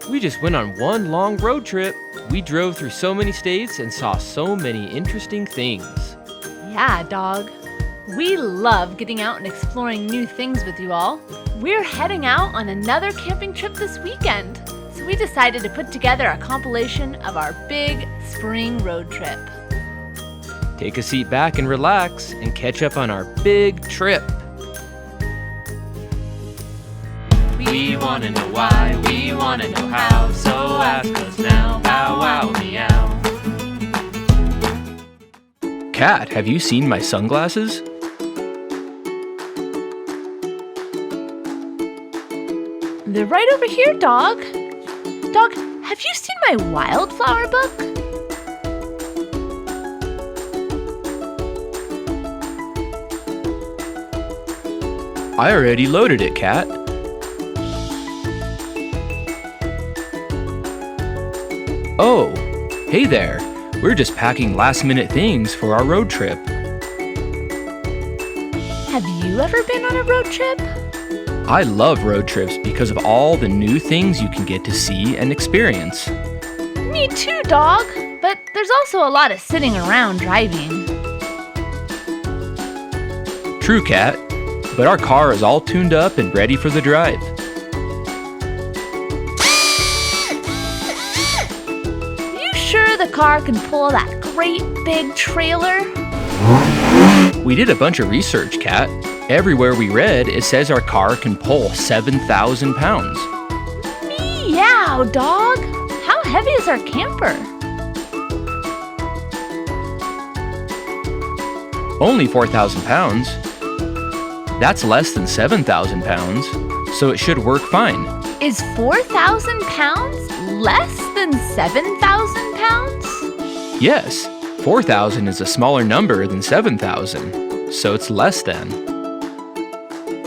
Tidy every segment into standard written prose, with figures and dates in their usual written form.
We just went on one long road trip. We drove through so many states and saw so many interesting things. Yeah, dog. We love getting out and exploring new things with you all. We're heading out on another camping trip this weekend, so we decided to put together a compilation of our big spring road trip. Take a seat back and relax and catch up on our big trip. We want to know why, we want to know how, so ask us now, bow wow meow. Cat, have you seen my sunglasses? They're right over here, dog. Dog, have you seen my wildflower book? I already loaded it, Cat. Oh, hey there. We're just packing last-minute things for our road trip. Have you ever been on a road trip? I love road trips because of all the new things you can get to see and experience. Me too, dog. But there's also a lot of sitting around driving. True, Cat. But our car is all tuned up and ready for the drive. You sure the car can pull that great big trailer? We did a bunch of research, Cat. Everywhere we read, it says our car can pull 7,000 pounds. Meow, dog. How heavy is our camper? Only 4,000 pounds. That's less than 7,000 pounds, so it should work fine. Is 4,000 pounds less than 7,000 pounds? Yes, 4,000 is a smaller number than 7,000, so it's less than.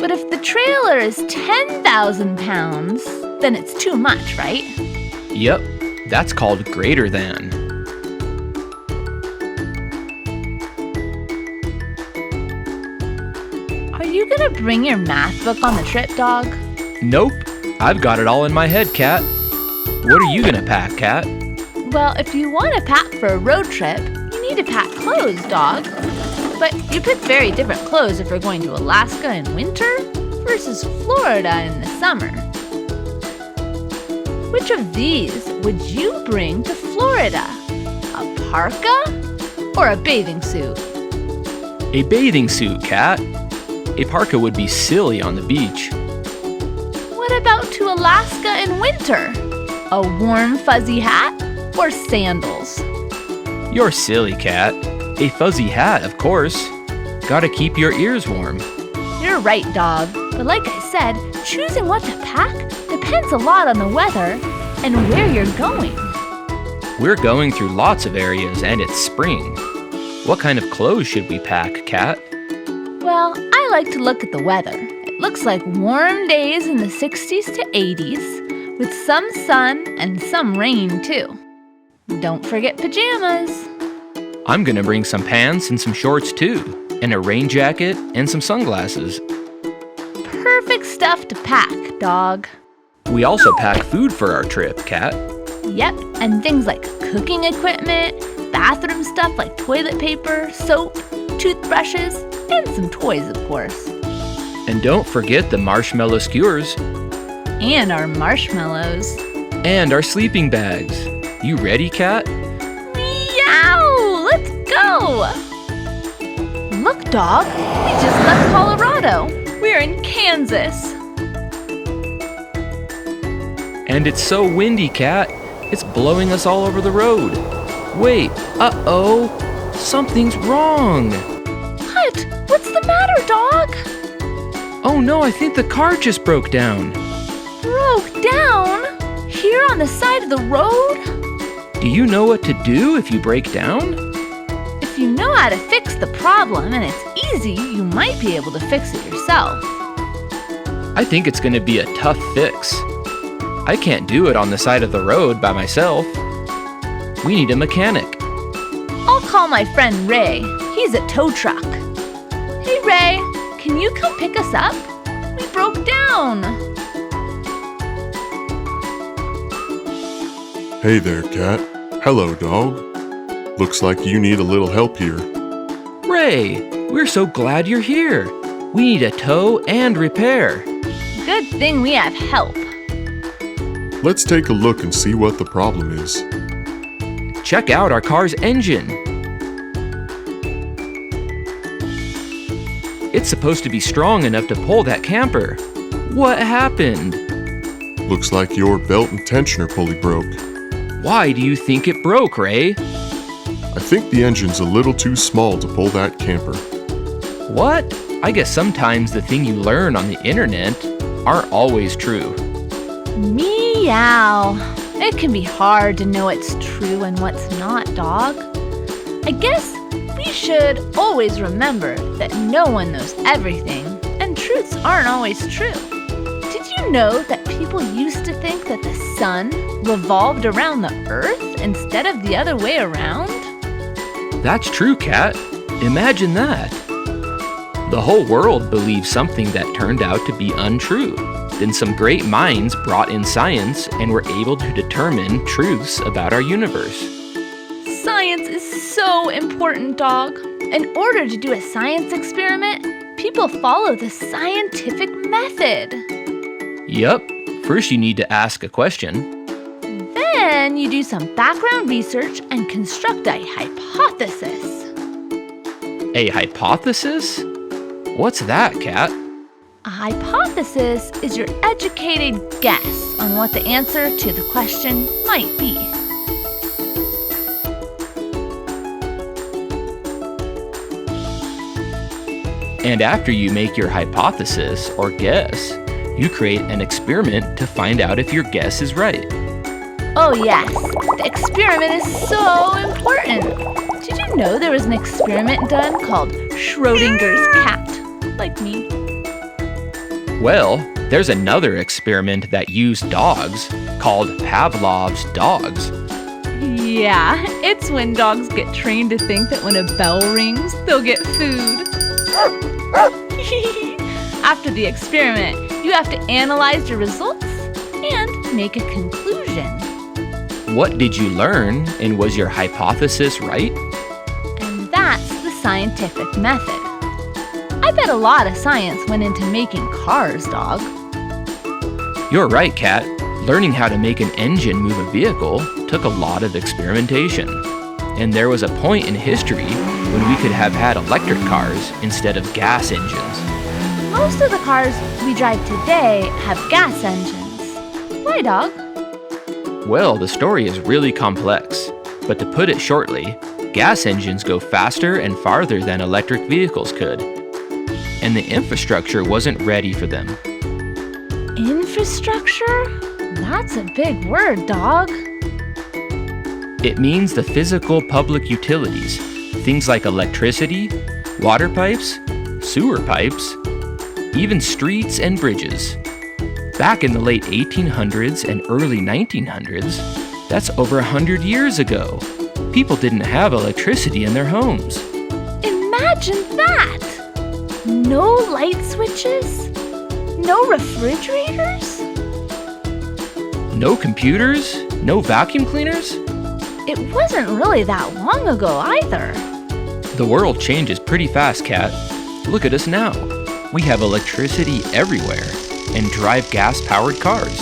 But if the trailer is 10,000 pounds, then it's too much, right? Yep, that's called greater than. Are you gonna bring your math book on the trip, dog? Nope, I've got it all in my head, Cat. What are you gonna pack, Cat? Well, if you want to pack for a road trip, you need to pack clothes, dog. But you pick very different clothes if you're going to Alaska in winter versus Florida in the summer. Which of these would you bring to Florida? A parka or a bathing suit? A bathing suit, Cat. A parka would be silly on the beach. What about to Alaska in winter? A warm fuzzy hat or sandals? You're silly, Cat. A fuzzy hat, of course. Gotta keep your ears warm. You're right, dog. But like I said, choosing what to pack depends a lot on the weather and where you're going. We're going through lots of areas and it's spring. What kind of clothes should we pack, Cat? Well, I like to look at the weather. It looks like warm days in the 60s to 80s with some sun and some rain too. Don't forget pajamas. I'm gonna bring some pants and some shorts too, and a rain jacket and some sunglasses. Perfect stuff to pack, dog. We also pack food for our trip, Cat. Yep, and things like cooking equipment, bathroom stuff like toilet paper, soap, toothbrushes, and some toys, of course. And don't forget the marshmallow skewers. And our marshmallows. And our sleeping bags. You ready, Cat? Meow! Let's go! Look, dog, we just left Colorado. We're in Kansas. And it's so windy, Cat. It's blowing us all over the road. Wait, uh-oh. Something's wrong. What? What's the matter, dog? Oh no, I think the car just broke down. Broke down? Here on the side of the road? Do you know what to do if you break down? If you know how to fix the problem and it's easy, you might be able to fix it yourself. I think it's gonna be a tough fix. I can't do it on the side of the road by myself. We need a mechanic. I'll call my friend Ray. He's a tow truck. Hey Ray, can you come pick us up? We broke down. Hey there, cat. Hello, dog. Looks like you need a little help here. Ray, we're so glad you're here. We need a tow and repair. Good thing we have help. Let's take a look and see what the problem is. Check out our car's engine. It's supposed to be strong enough to pull that camper. What happened? Looks like your belt and tensioner pulley broke. Why do you think it broke, Ray? I think the engine's a little too small to pull that camper. What? I guess sometimes the thing you learn on the internet aren't always true. Meow. It can be hard to know what's true and what's not, dog. I guess we should always remember that no one knows everything, and truths aren't always true. Did you know that people used to think that the sun revolved around the earth instead of the other way around? That's true, Kat. Imagine that. The whole world believed something that turned out to be untrue. Then some great minds brought in science and were able to determine truths about our universe. Science is so important, dog. In order to do a science experiment, people follow the scientific method. Yup. First you need to ask a question. Then you do some background research and construct a hypothesis. A hypothesis? What's that, Kat? A hypothesis is your educated guess on what the answer to the question might be. And after you make your hypothesis or guess, you create an experiment to find out if your guess is right. Oh yes, the experiment is so important. Did you know there was an experiment done called Schrodinger's cat? Like me. Well, there's another experiment that used dogs called Pavlov's dogs. Yeah, it's when dogs get trained to think that when a bell rings, they'll get food. After the experiment, you have to analyze your results and make a conclusion. What did you learn, and was your hypothesis right? And that's the scientific method. I bet a lot of science went into making cars, dog. You're right, Kat. Learning how to make an engine move a vehicle took a lot of experimentation. And there was a point in history when we could have had electric cars instead of gas engines. Most of the cars we drive today have gas engines. Why, dog? Well, the story is really complex, but to put it shortly, gas engines go faster and farther than electric vehicles could. And the infrastructure wasn't ready for them. Infrastructure? That's a big word, dog. It means the physical public utilities, things like electricity, water pipes, sewer pipes, even streets and bridges. Back in the late 1800s and early 1900s, that's over 100 years ago. People didn't have electricity in their homes. Imagine that! No light switches? No refrigerators? No computers? No vacuum cleaners? It wasn't really that long ago either. The world changes pretty fast, Kat. Look at us now. We have electricity everywhere and drive gas-powered cars.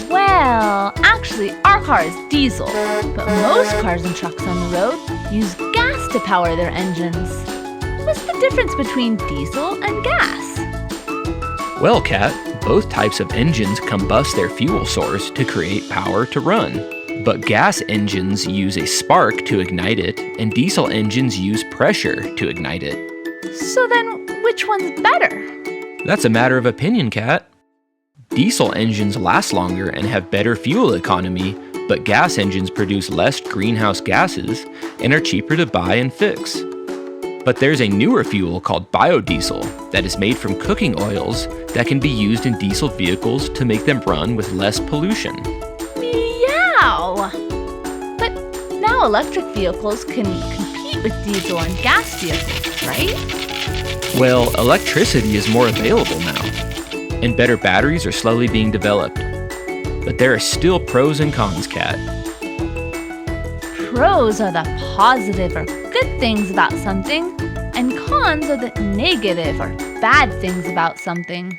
Well, actually, our car is diesel, but most cars and trucks on the road use gas to power their engines. What's the difference between diesel and gas? Well, Kat, both types of engines combust their fuel source to create power to run. But gas engines use a spark to ignite it, and diesel engines use pressure to ignite it. So then, which one's better? That's a matter of opinion, Kat. Diesel engines last longer and have better fuel economy, but gas engines produce less greenhouse gases and are cheaper to buy and fix. But there's a newer fuel called biodiesel that is made from cooking oils that can be used in diesel vehicles to make them run with less pollution. Meow! But now electric vehicles can compete with diesel and gas vehicles, right? Well, electricity is more available now, and better batteries are slowly being developed. But there are still pros and cons, Kat. Pros are the positive or good things about something, and cons are the negative or bad things about something.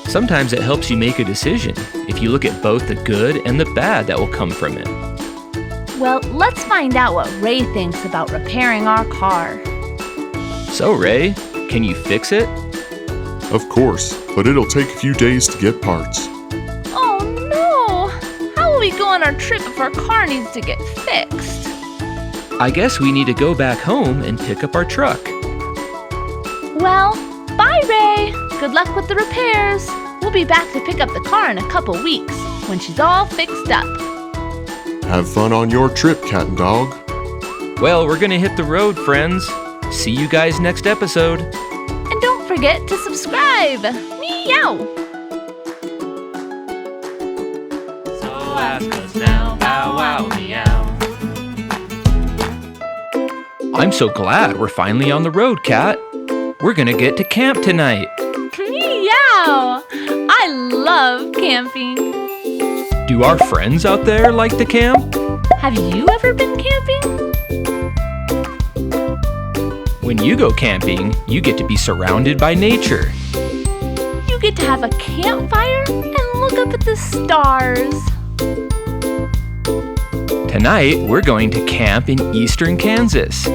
Sometimes it helps you make a decision if you look at both the good and the bad that will come from it. Well, let's find out what Ray thinks about repairing our car. So, Ray, can you fix it? Of course, but it'll take a few days to get parts. Oh no! How will we go on our trip if our car needs to get fixed? I guess we need to go back home and pick up our truck. Well, bye, Ray. Good luck with the repairs. We'll be back to pick up the car in a couple weeks when she's all fixed up. Have fun on your trip, cat and dog. Well, we're gonna hit the road, friends. See you guys next episode. And don't forget to subscribe. Meow. So ask us now, bow wow meow. I'm so glad we're finally on the road, Cat. We're gonna get to camp tonight. Meow. I love camping. Do our friends out there like to camp? Have you ever been camping? When you go camping, you get to be surrounded by nature. You get to have a campfire and look up at the stars. Tonight, we're going to camp in eastern Kansas.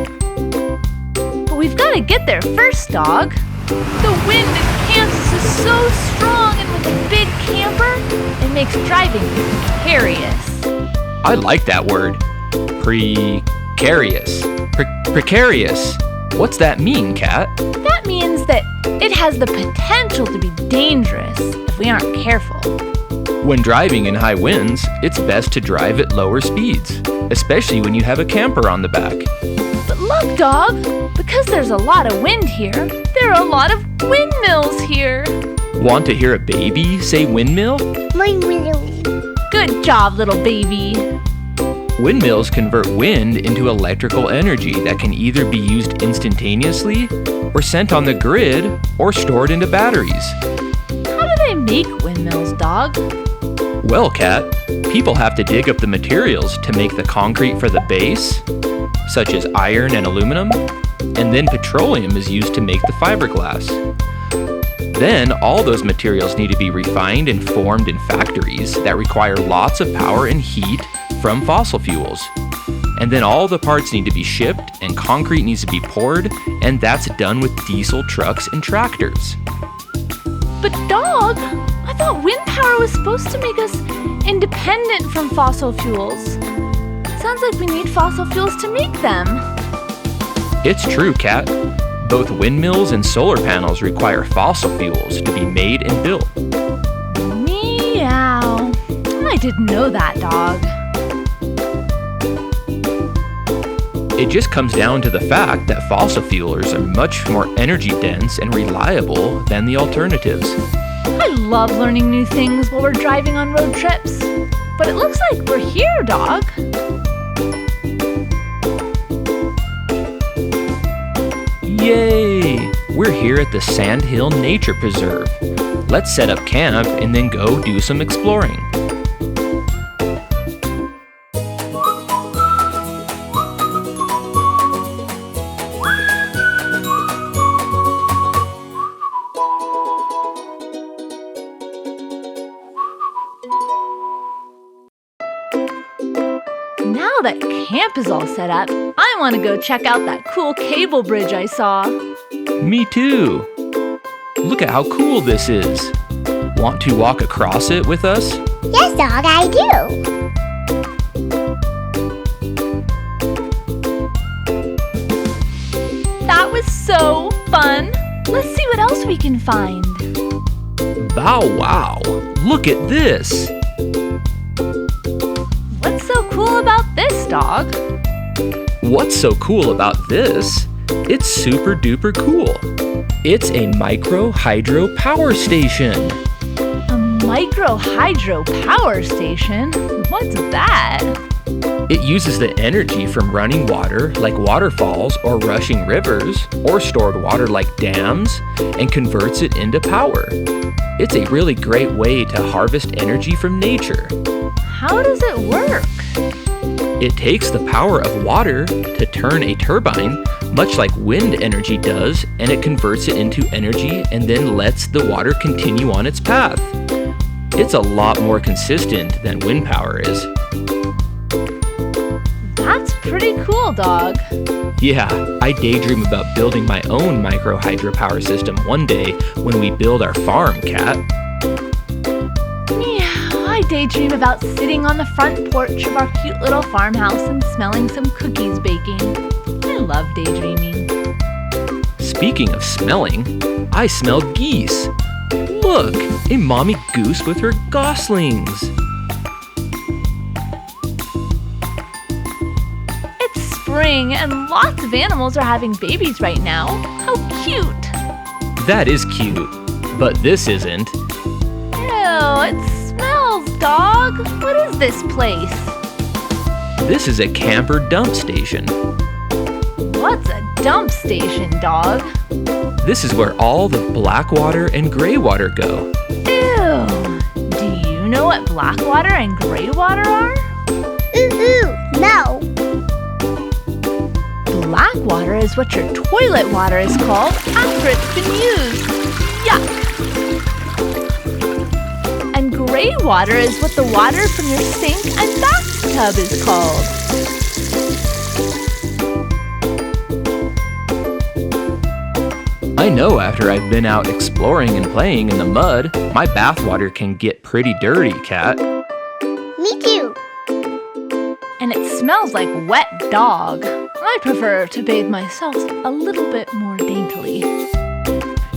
But we've got to get there first, dog. The wind in Kansas is so strong, and with a big camper, it makes driving precarious. I like that word. Precarious. Precarious. What's that mean, Cat? That means that it has the potential to be dangerous if we aren't careful. When driving in high winds, it's best to drive at lower speeds, especially when you have a camper on the back. But look, dog, because there's a lot of wind here, there are a lot of windmills here. Want to hear a baby say windmill? Good job, little baby. Windmills convert wind into electrical energy that can either be used instantaneously, or sent on the grid, or stored into batteries. How do they make windmills, dog? Well, Cat, people have to dig up the materials to make the concrete for the base, such as iron and aluminum, and then petroleum is used to make the fiberglass. Then all those materials need to be refined and formed in factories that require lots of power and heat from fossil fuels. And then all the parts need to be shipped and concrete needs to be poured, and that's done with diesel trucks and tractors. But dog, I thought wind power was supposed to make us independent from fossil fuels. Sounds like we need fossil fuels to make them. It's true, Cat. Both windmills and solar panels require fossil fuels to be made and built. Meow. I didn't know that, dog. It just comes down to the fact that fossil fuels are much more energy dense and reliable than the alternatives. I love learning new things while we're driving on road trips. But it looks like we're here, dog. Yay! We're here at the Sand Hill Nature Preserve. Let's set up camp and then go do some exploring. Now that camp is all set up, I want to go check out that cool cable bridge I saw. Me too! Look at how cool this is. Want to walk across it with us? Yes, dog, I do. That was so fun. Let's see what else we can find. Bow wow! Look at this! What's so cool about this, dog? What's so cool about this? It's super duper cool. It's a micro hydro power station. A micro hydro power station? What's that? It uses the energy from running water like waterfalls or rushing rivers or stored water like dams and converts it into power. It's a really great way to harvest energy from nature. How does it work? It takes the power of water to turn a turbine, much like wind energy does, and it converts it into energy and then lets the water continue on its path. It's a lot more consistent than wind power is. That's pretty cool, dog. Yeah, I daydream about building my own micro hydropower system one day when we build our farm, Cat. I daydream about sitting on the front porch of our cute little farmhouse and smelling some cookies baking. I love daydreaming. Speaking of smelling, I smell geese. Look, a mommy goose with her goslings. It's spring and lots of animals are having babies right now. How cute! That is cute, but this isn't. Ew, it smells, dog. What is this place? This is a camper dump station. What's a dump station, dog? This is where all the black water and gray water go. Ew! Do you know what black water and gray water are? No. Black water is what your toilet water is called after it's been used. Yuck! And gray water is what the water from your sink and bathtub is called. I know after I've been out exploring and playing in the mud, my bathwater can get pretty dirty, Cat. Me too. And it smells like wet dog. I prefer to bathe myself a little bit more daintily.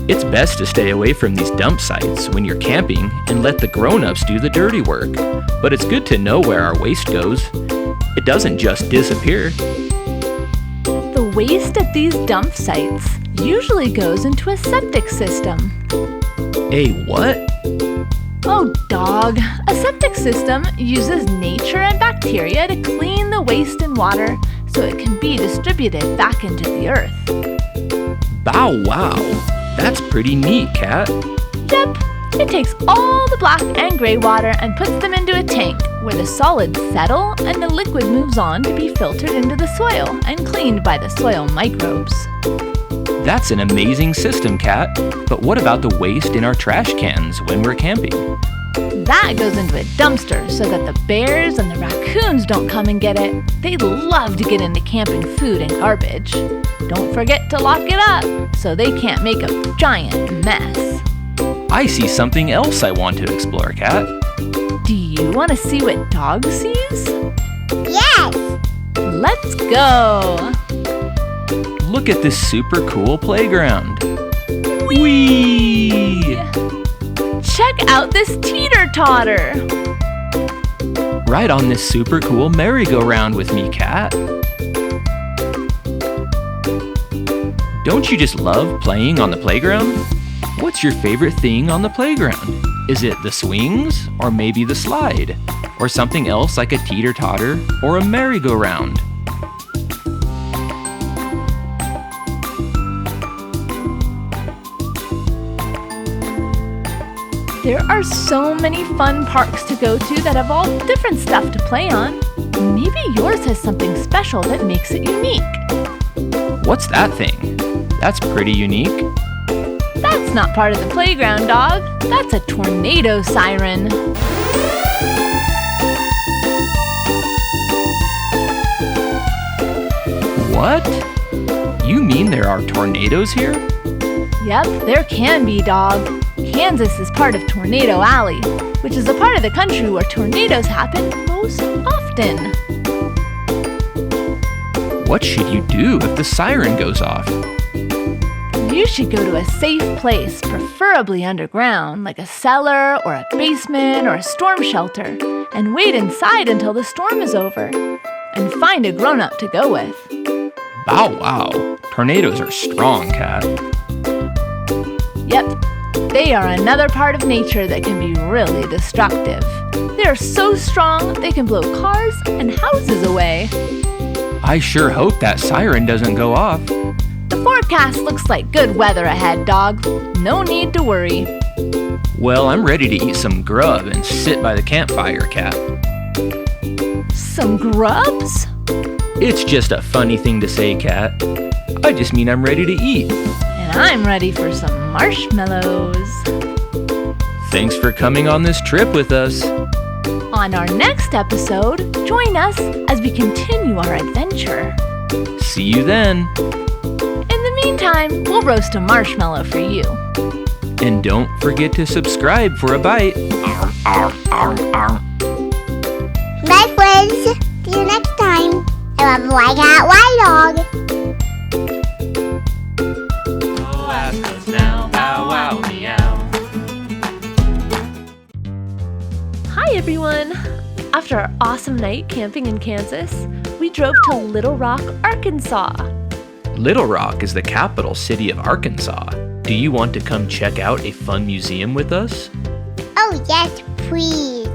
It's best to stay away from these dump sites when you're camping and let the grown-ups do the dirty work. But it's good to know where our waste goes. It doesn't just disappear. The waste at these dump sites usually goes into a septic system. A what? Oh, dog. A septic system uses nature and bacteria to clean the waste and water so it can be distributed back into the earth. Bow wow. That's pretty neat, Cat. Yep. It takes all the black and gray water and puts them into a tank where the solids settle and the liquid moves on to be filtered into the soil and cleaned by the soil microbes. That's an amazing system, Cat. But what about the waste in our trash cans when we're camping? That goes into a dumpster so that the bears and the raccoons don't come and get it. They love to get into camping food and garbage. Don't forget to lock it up so they can't make a giant mess. I see something else I want to explore, Cat. Do you want to see what Dog sees? Yes. Let's go! Look at this super cool playground. Whee! Check out this teeter-totter! Ride on this super cool merry-go-round with me, Cat. Don't you just love playing on the playground? What's your favorite thing on the playground? Is it the swings, or maybe the slide? Or something else like a teeter-totter or a merry-go-round? There are so many fun parks to go to that have all different stuff to play on. Maybe yours has something special that makes it unique. What's that thing? That's pretty unique. That's not part of the playground, dog. That's a tornado siren. What? You mean there are tornadoes here? Yep, there can be, dog. Kansas is part of Tornado Alley, which is a part of the country where tornadoes happen most often. What should you do if the siren goes off? You should go to a safe place, preferably underground, like a cellar or a basement or a storm shelter, and wait inside until the storm is over, and find a grown-up to go with. Bow wow, tornadoes are strong, Cat. Yep, they are another part of nature that can be really destructive. They are so strong they can blow cars and houses away. I sure hope that siren doesn't go off. The forecast looks like good weather ahead, dog. No need to worry. Well, I'm ready to eat some grub and sit by the campfire, Cat. Some grubs? It's just a funny thing to say, Cat. I just mean I'm ready to eat. And I'm ready for some marshmallows. Thanks for coming on this trip with us. On our next episode, join us as we continue our adventure. See you then. In the meantime, we'll roast a marshmallow for you. And don't forget to subscribe for a bite. Bye, friends. See you next time. I love White Cat, White Dog. So ask us now, bow wow meow. Hi, everyone. After our awesome night camping in Kansas, we drove to Little Rock, Arkansas. Little Rock is the capital city of Arkansas. Do you want to come check out a fun museum with us? Oh, yes, please.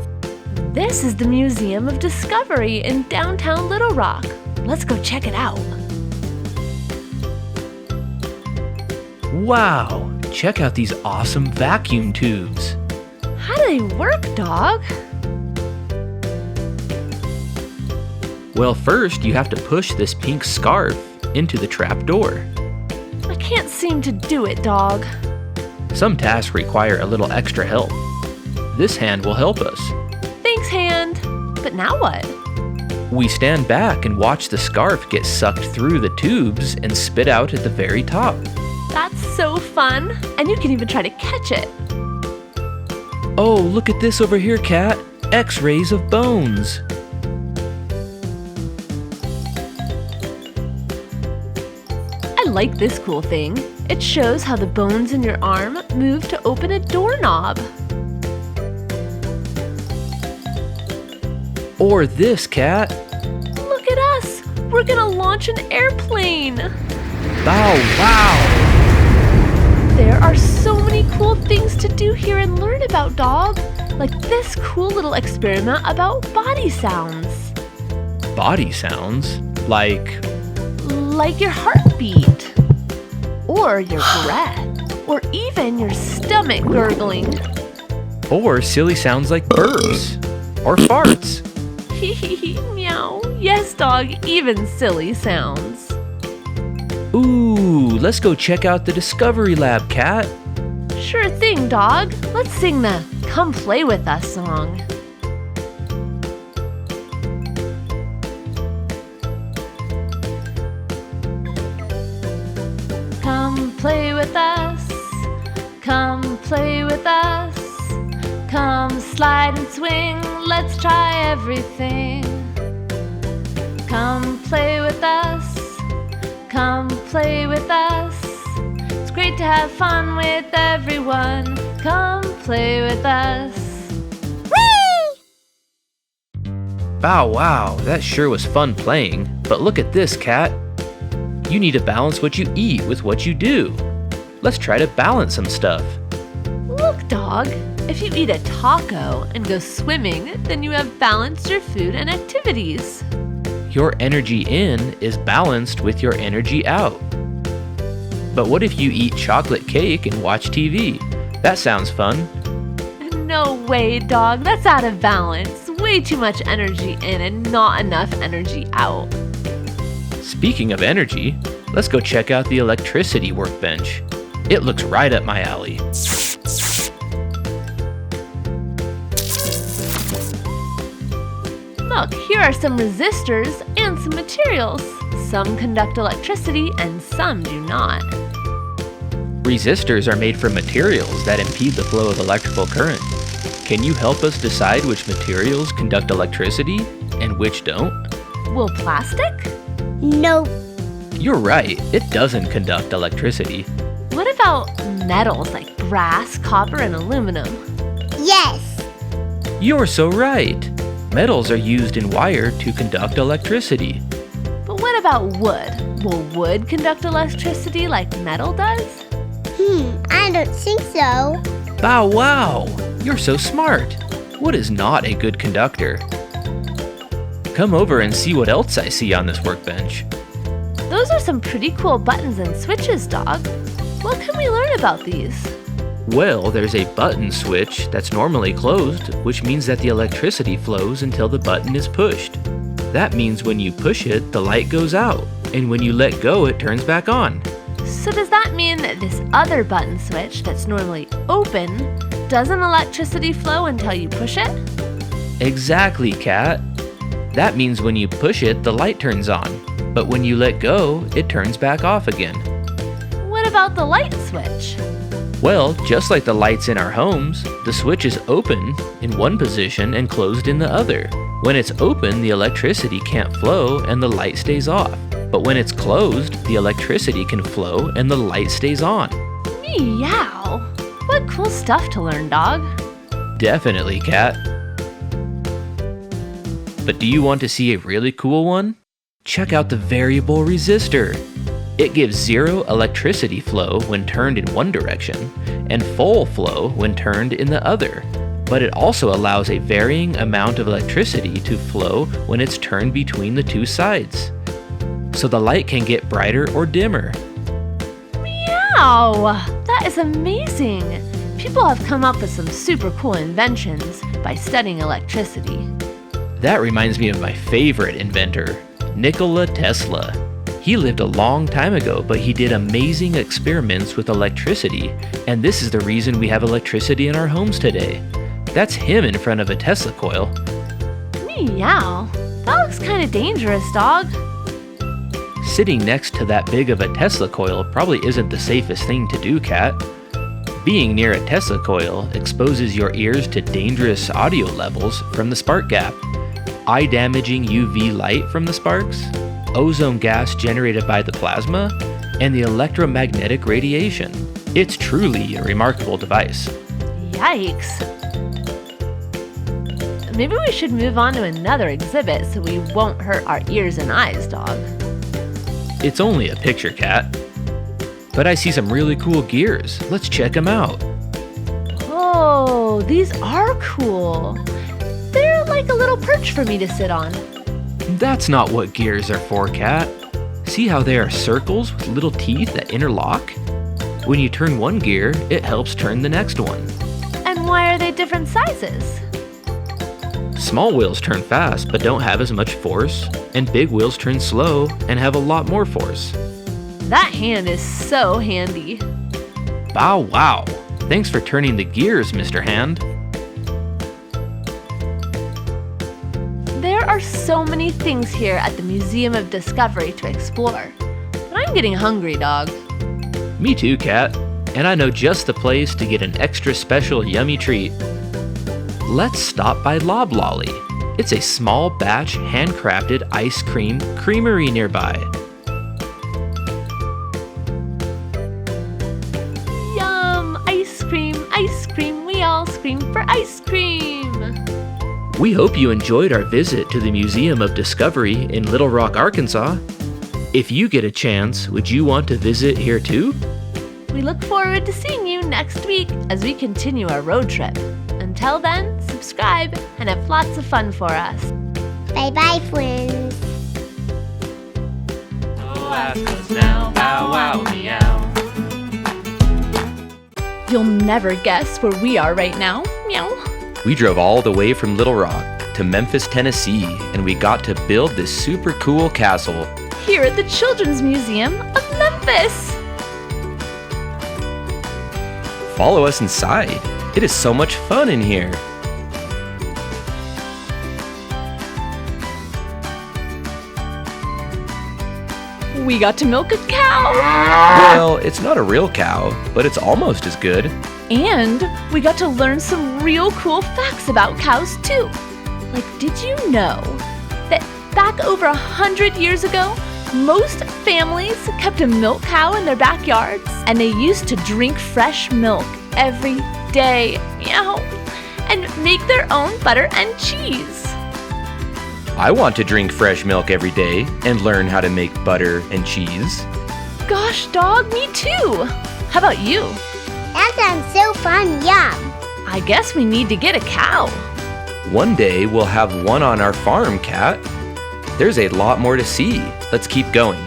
This is the Museum of Discovery in downtown Little Rock. Let's go check it out. Wow, check out these awesome vacuum tubes. How do they work, dog? Well, first you have to push this pink scarf into the trap door. I can't seem to do it, dog. Some tasks require a little extra help. This hand will help us. Thanks, hand. But now what? We stand back and watch the scarf get sucked through the tubes and spit out at the very top. That's so fun. And you can even try to catch it. Oh, look at this over here, Cat. X-rays of bones. I like this cool thing. It shows how the bones in your arm move to open a doorknob. Or this, Cat. Look at us. We're gonna launch an airplane. Bow wow. There are so many cool things to do here and learn about, dog. Like this cool little experiment about body sounds. Body sounds? Like Your heartbeat. Or your breath. Or even your stomach gurgling. or silly sounds like burps or farts. Meow. Yes, dog, even silly sounds. Ooh, let's go check out the Discovery Lab, Cat. Sure thing, dog. Let's sing the Come Play With Us song. Come play with us. Come play with us. Come slide and swing. Let's try everything. Come play with us. Come play with us. It's great to have fun with everyone. Come play with us. Bow wow, that sure was fun playing. But look at this, Cat. You need to balance what you eat with what you do. Let's try to balance some stuff. Look, dog. If you eat a taco and go swimming, then you have balanced your food and activities. Your energy in is balanced with your energy out. But what if you eat chocolate cake and watch TV? That sounds fun. No way, dog. That's out of balance. Way too much energy in and not enough energy out. Speaking of energy, let's go check out the electricity workbench. It looks right up my alley. Look, here are some resistors and some materials. Some conduct electricity and some do not. Resistors are made from materials that impede the flow of electrical current. Can you help us decide which materials conduct electricity and which don't? Will plastic? No. You're right, it doesn't conduct electricity. What about metals like brass, copper, and aluminum? Yes. You're so right. Metals are used in wire to conduct electricity. But what about wood? Will wood conduct electricity like metal does? I don't think so. Bow wow! You're so smart. Wood is not a good conductor. Come over and see what else I see on this workbench. Those are some pretty cool buttons and switches, dog. What can we learn about these? Well, there's a button switch that's normally closed, which means that the electricity flows until the button is pushed. That means when you push it, the light goes out, and when you let go, it turns back on. So does that mean that this other button switch that's normally open, doesn't electricity flow until you push it? Exactly, Kat. That means when you push it, the light turns on, but when you let go, it turns back off again. What about the light switch? Well, just like the lights in our homes, the switch is open in one position and closed in the other. When it's open, the electricity can't flow and the light stays off. But when it's closed, the electricity can flow and the light stays on. Meow! What cool stuff to learn, dog. Definitely, Kat. But do you want to see a really cool one? Check out the variable resistor. It gives zero electricity flow when turned in one direction and full flow when turned in the other. But it also allows a varying amount of electricity to flow when it's turned between the two sides. So the light can get brighter or dimmer. Meow! That is amazing! People have come up with some super cool inventions by studying electricity. That reminds me of my favorite inventor, Nikola Tesla. He lived a long time ago, but he did amazing experiments with electricity, and this is the reason we have electricity in our homes today. That's him in front of a Tesla coil. Meow! That looks kind of dangerous, dog. Sitting next to that big of a Tesla coil probably isn't the safest thing to do, Kat. Being near a Tesla coil exposes your ears to dangerous audio levels from the spark gap, eye-damaging UV light from the sparks, ozone gas generated by the plasma, and the electromagnetic radiation. It's truly a remarkable device. Yikes! Maybe we should move on to another exhibit so we won't hurt our ears and eyes, dog. It's only a picture, Kat. But I see some really cool gears. Let's check them out. Oh, these are cool. They're like a little perch for me to sit on. That's not what gears are for, Kat. See how they are circles with little teeth that interlock? When you turn one gear, it helps turn the next one. And why are they different sizes? Small wheels turn fast but don't have as much force, and big wheels turn slow and have a lot more force. That hand is so handy. Bow wow! Thanks for turning the gears, Mr. Hand. There are so many things here at the Museum of Discovery to explore. But I'm getting hungry, dog. Me too, Kat. And I know just the place to get an extra special yummy treat. Let's stop by Loblolly. It's a small batch handcrafted ice cream creamery nearby. Yum! Ice cream, we all scream for ice cream! We hope you enjoyed our visit to the Museum of Discovery in Little Rock, Arkansas. If you get a chance, would you want to visit here too? We look forward to seeing you next week as we continue our road trip. Until then, subscribe and have lots of fun for us. Bye-bye, friends. So ask us now, bow wow meow. You'll never guess where we are right now. Meow. We drove all the way from Little Rock to Memphis, Tennessee, and we got to build this super cool castle. Here at the Children's Museum of Memphis. Follow us inside. It is so much fun in here. We got to milk a cow. Well, it's not a real cow, but it's almost as good. And we got to learn some real cool facts about cows too. Like, did you know that back over 100 years ago, most families kept a milk cow in their backyards and they used to drink fresh milk every day, meow, and make their own butter and cheese. I want to drink fresh milk every day and learn how to make butter and cheese. Gosh, dog, me too. How about you? That sounds so fun, yum. I guess we need to get a cow. One day we'll have one on our farm, Kat. There's a lot more to see. Let's keep going.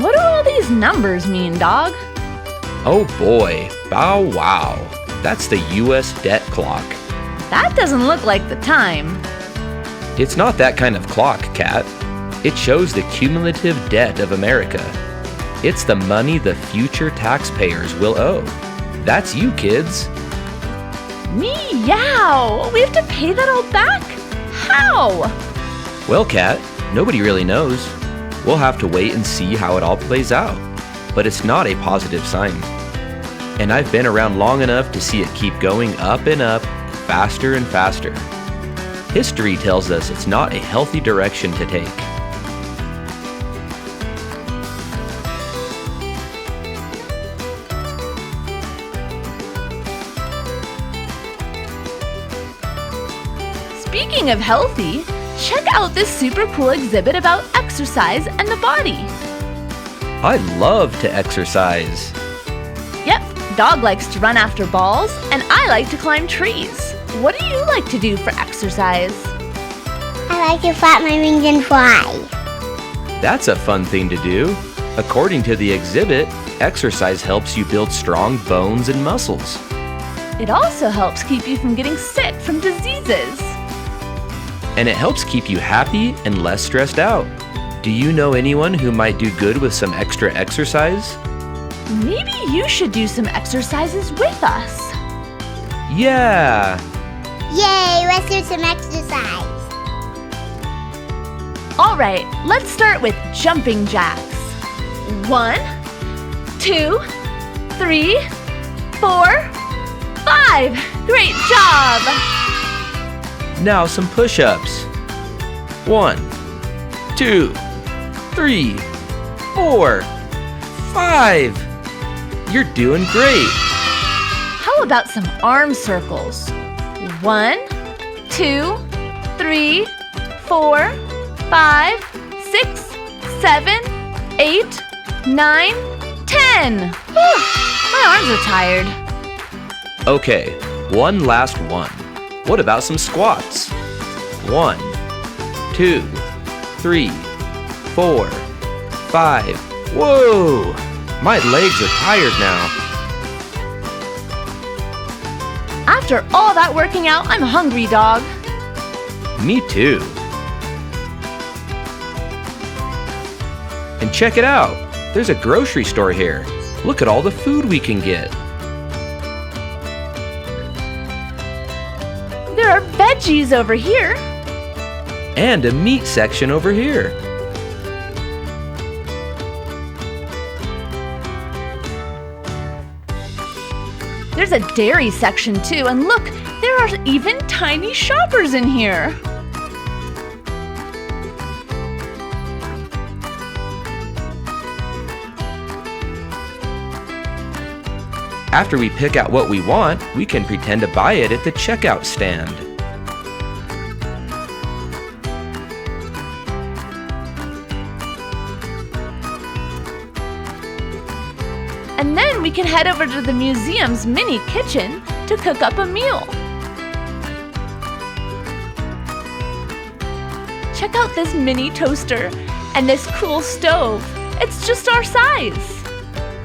What do all these numbers mean, dog? Oh boy, bow wow. That's the US debt clock. That doesn't look like the time. It's not that kind of clock, Kat. It shows the cumulative debt of America. It's the money the future taxpayers will owe. That's you, kids. Meow! We have to pay that all back? How? Well, Kat, nobody really knows. We'll have to wait and see how it all plays out. But it's not a positive sign. And I've been around long enough to see it keep going up and up, faster and faster. History tells us it's not a healthy direction to take. Speaking of healthy, check out this super cool exhibit about exercise and the body. I love to exercise. Yep, Dog likes to run after balls, and I like to climb trees. What do you like to do for exercise? I like to flap my wings and fly. That's a fun thing to do. According to the exhibit, exercise helps you build strong bones and muscles. It also helps keep you from getting sick from diseases. And it helps keep you happy and less stressed out. Do you know anyone who might do good with some extra exercise? Maybe you should do some exercises with us. Yeah! Yay, let's do some exercise. All right, let's start with jumping jacks. 1, 2, 3, 4, 5. Great job! Now some push-ups. 1, 2, 3, 4, 5. You're doing great. How about some arm circles? 1, 2, 3, 4, 5, 6, 7, 8, 9, 10. Whew, my arms are tired. Okay, one last one. What about some squats? 1, 2, 3, 4, 5. Whoa! My legs are tired now. After all that working out, I'm hungry, Dog. Me too. And check it out. There's a grocery store here. Look at all the food we can get. There are veggies over here. And a meat section over here. There's a dairy section too, and look, there are even tiny shoppers in here. After we pick out what we want, we can pretend to buy it at the checkout stand. And then we can head over to the museum's mini kitchen to cook up a meal. Check out this mini toaster and this cool stove. It's just our size.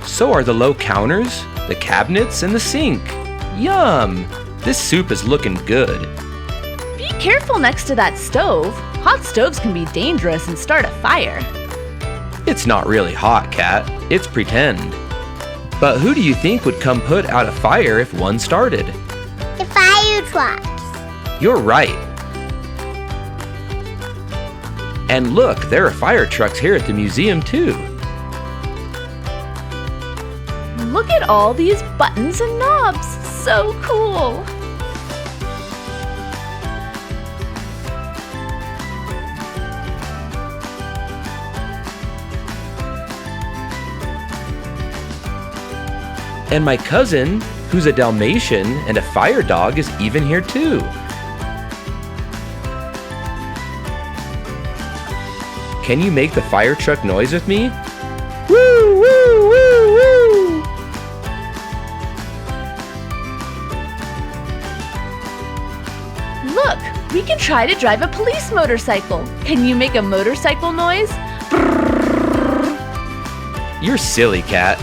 So are the low counters, the cabinets, and the sink. Yum! This soup is looking good. Be careful next to that stove. Hot stoves can be dangerous and start a fire. It's not really hot, Kat. It's pretend. But who do you think would come put out a fire if one started? The fire trucks. You're right. And look, there are fire trucks here at the museum too. Look at all these buttons and knobs. So cool. And my cousin, who's a Dalmatian and a fire dog, is even here too. Can you make the fire truck noise with me? Woo, woo, woo, woo! Look, we can try to drive a police motorcycle. Can you make a motorcycle noise? You're silly, Kat.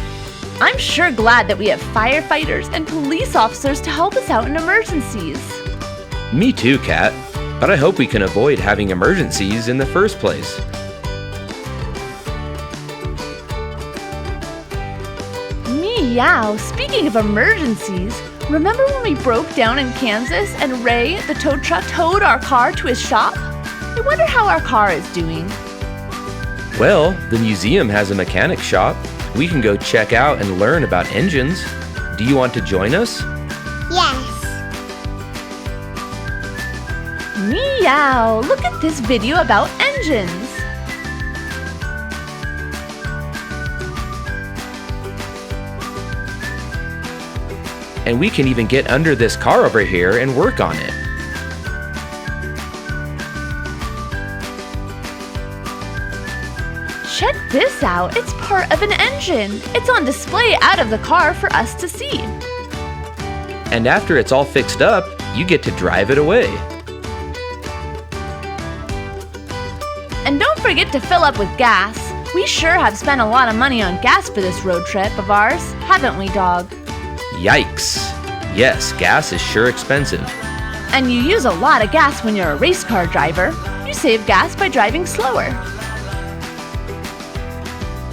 I'm sure glad that we have firefighters and police officers to help us out in emergencies. Me too, Kat. But I hope we can avoid having emergencies in the first place. Meow, speaking of emergencies, remember when we broke down in Kansas and Ray, the tow truck, towed our car to his shop? I wonder how our car is doing. Well, the museum has a mechanic shop. We can go check out and learn about engines. Do you want to join us? Yes. Meow, look at this video about engines. And we can even get under this car over here and work on it. Check this out, it's part of an engine. It's on display out of the car for us to see. And after it's all fixed up, you get to drive it away. And don't forget to fill up with gas. We sure have spent a lot of money on gas for this road trip of ours, haven't we, dog? Yikes. Yes, gas is sure expensive. And you use a lot of gas when you're a race car driver. You save gas by driving slower.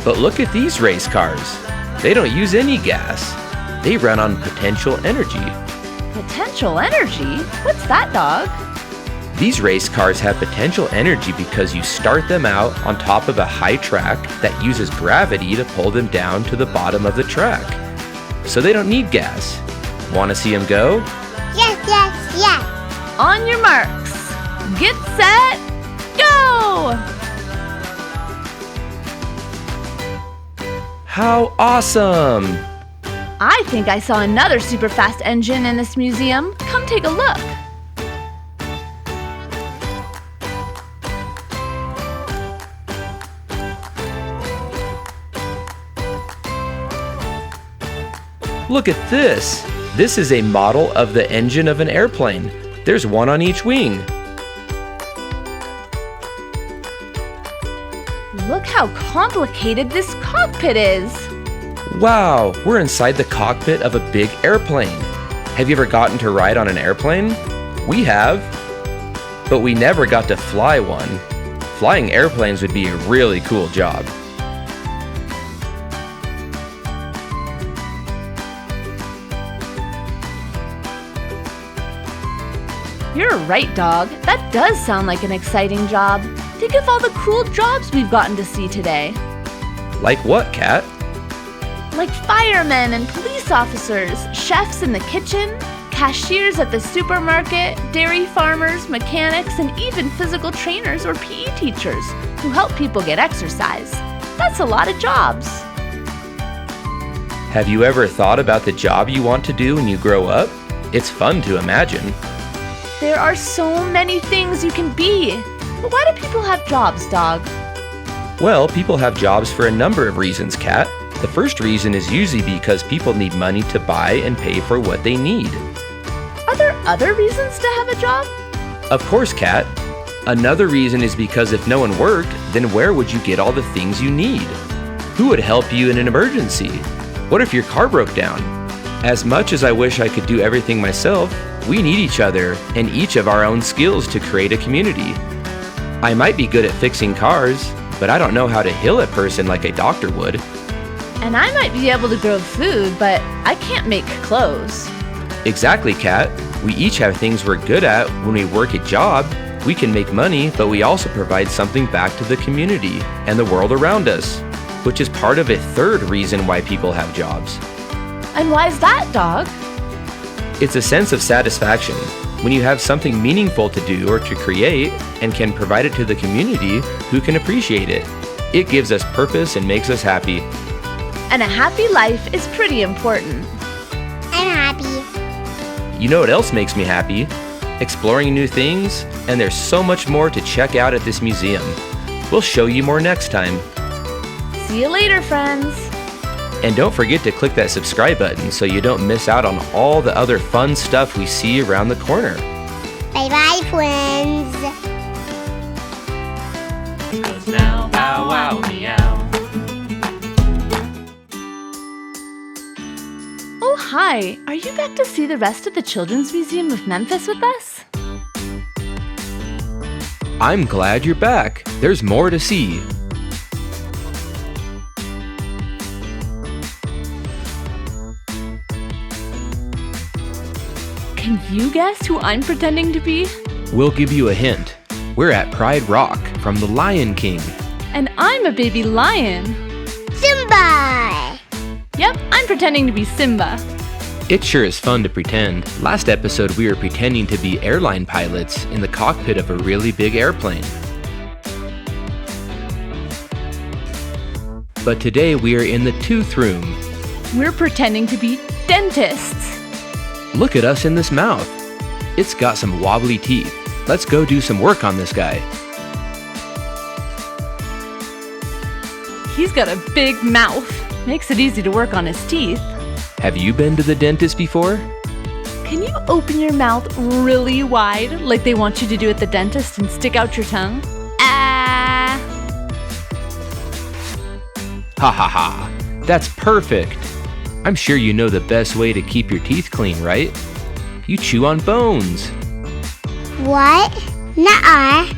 But look at these race cars. They don't use any gas. They run on potential energy. Potential energy? What's that, dog? These race cars have potential energy because you start them out on top of a high track that uses gravity to pull them down to the bottom of the track. So they don't need gas. Want to see them go? Yes, yes, yes. On your marks. Get set, go! How awesome! I think I saw another super fast engine in this museum. Come take a look. Look at this! This is a model of the engine of an airplane. There's one on each wing. Look how complicated this cockpit is. Wow, we're inside the cockpit of a big airplane. Have you ever gotten to ride on an airplane? We have, but we never got to fly one. Flying airplanes would be a really cool job. You're right, dog. That does sound like an exciting job. Think of all the cool jobs we've gotten to see today. Like what, Kat? Like firemen and police officers, chefs in the kitchen, cashiers at the supermarket, dairy farmers, mechanics, and even physical trainers or PE teachers who help people get exercise. That's a lot of jobs. Have you ever thought about the job you want to do when you grow up? It's fun to imagine. There are so many things you can be. But why do people have jobs, dog? Well, people have jobs for a number of reasons, Kat. The first reason is usually because people need money to buy and pay for what they need. Are there other reasons to have a job? Of course, Kat. Another reason is because if no one worked, then where would you get all the things you need? Who would help you in an emergency? What if your car broke down? As much as I wish I could do everything myself, we need each other and each of our own skills to create a community. I might be good at fixing cars, but I don't know how to heal a person like a doctor would. And I might be able to grow food, but I can't make clothes. Exactly, Kat. We each have things we're good at. When we work a job, we can make money, but we also provide something back to the community and the world around us, which is part of a third reason why people have jobs. And why is that, dog? It's a sense of satisfaction. When you have something meaningful to do or to create and can provide it to the community who can appreciate it. It gives us purpose and makes us happy. And a happy life is pretty important. I'm happy. You know what else makes me happy? Exploring new things, and there's so much more to check out at this museum. We'll show you more next time. See you later, friends. And don't forget to click that subscribe button so you don't miss out on all the other fun stuff we see around the corner. Bye-bye, friends. 'Cause now, bow wow, meow. Hi, are you back to see the rest of the Children's Museum of Memphis with us? I'm glad you're back. There's more to see. Can you guess who I'm pretending to be? We'll give you a hint. We're at Pride Rock from The Lion King. And I'm a baby lion. Simba! Yep, I'm pretending to be Simba. It sure is fun to pretend. Last episode we were pretending to be airline pilots in the cockpit of a really big airplane. But today we are in the tooth room. We're pretending to be dentists. Look at us in this mouth. It's got some wobbly teeth. Let's go do some work on this guy. He's got a big mouth. Makes it easy to work on his teeth. Have you been to the dentist before? Can you open your mouth really wide like they want you to do at the dentist and stick out your tongue? Ah! Ha ha ha. That's perfect. I'm sure you know the best way to keep your teeth clean, right? You chew on bones. What? Nuh-uh.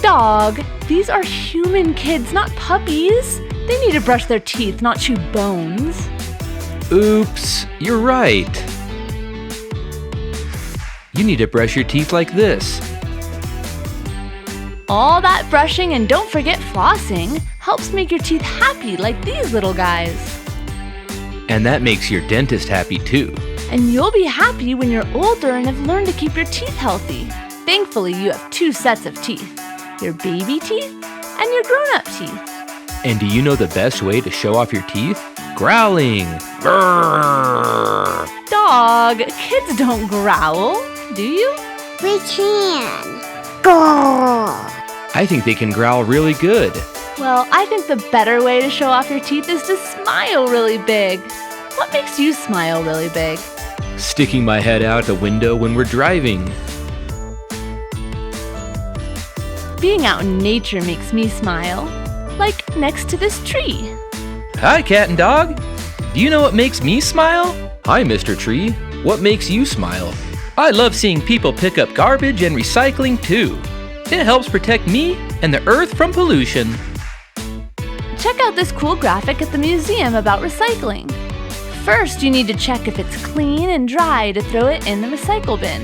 Dog, these are human kids, not puppies. They need to brush their teeth, not chew bones. Oops, you're right. You need to brush your teeth like this. All that brushing and don't forget flossing helps make your teeth happy like these little guys. And that makes your dentist happy too. And you'll be happy when you're older and have learned to keep your teeth healthy. Thankfully, you have two sets of teeth. Your baby teeth and your grown-up teeth. And do you know the best way to show off your teeth? Growling. Grrr. Dog, kids don't growl, do you? We can. Go! I think they can growl really good. Well, I think the better way to show off your teeth is to smile really big. What makes you smile really big? Sticking my head out the window when we're driving. Being out in nature makes me smile. Like next to this tree. Hi, cat and dog. Do you know what makes me smile? Hi, Mr. Tree. What makes you smile? I love seeing people pick up garbage and recycling too. It helps protect me and the earth from pollution. Check out this cool graphic at the museum about recycling. First, you need to check if it's clean and dry to throw it in the recycle bin.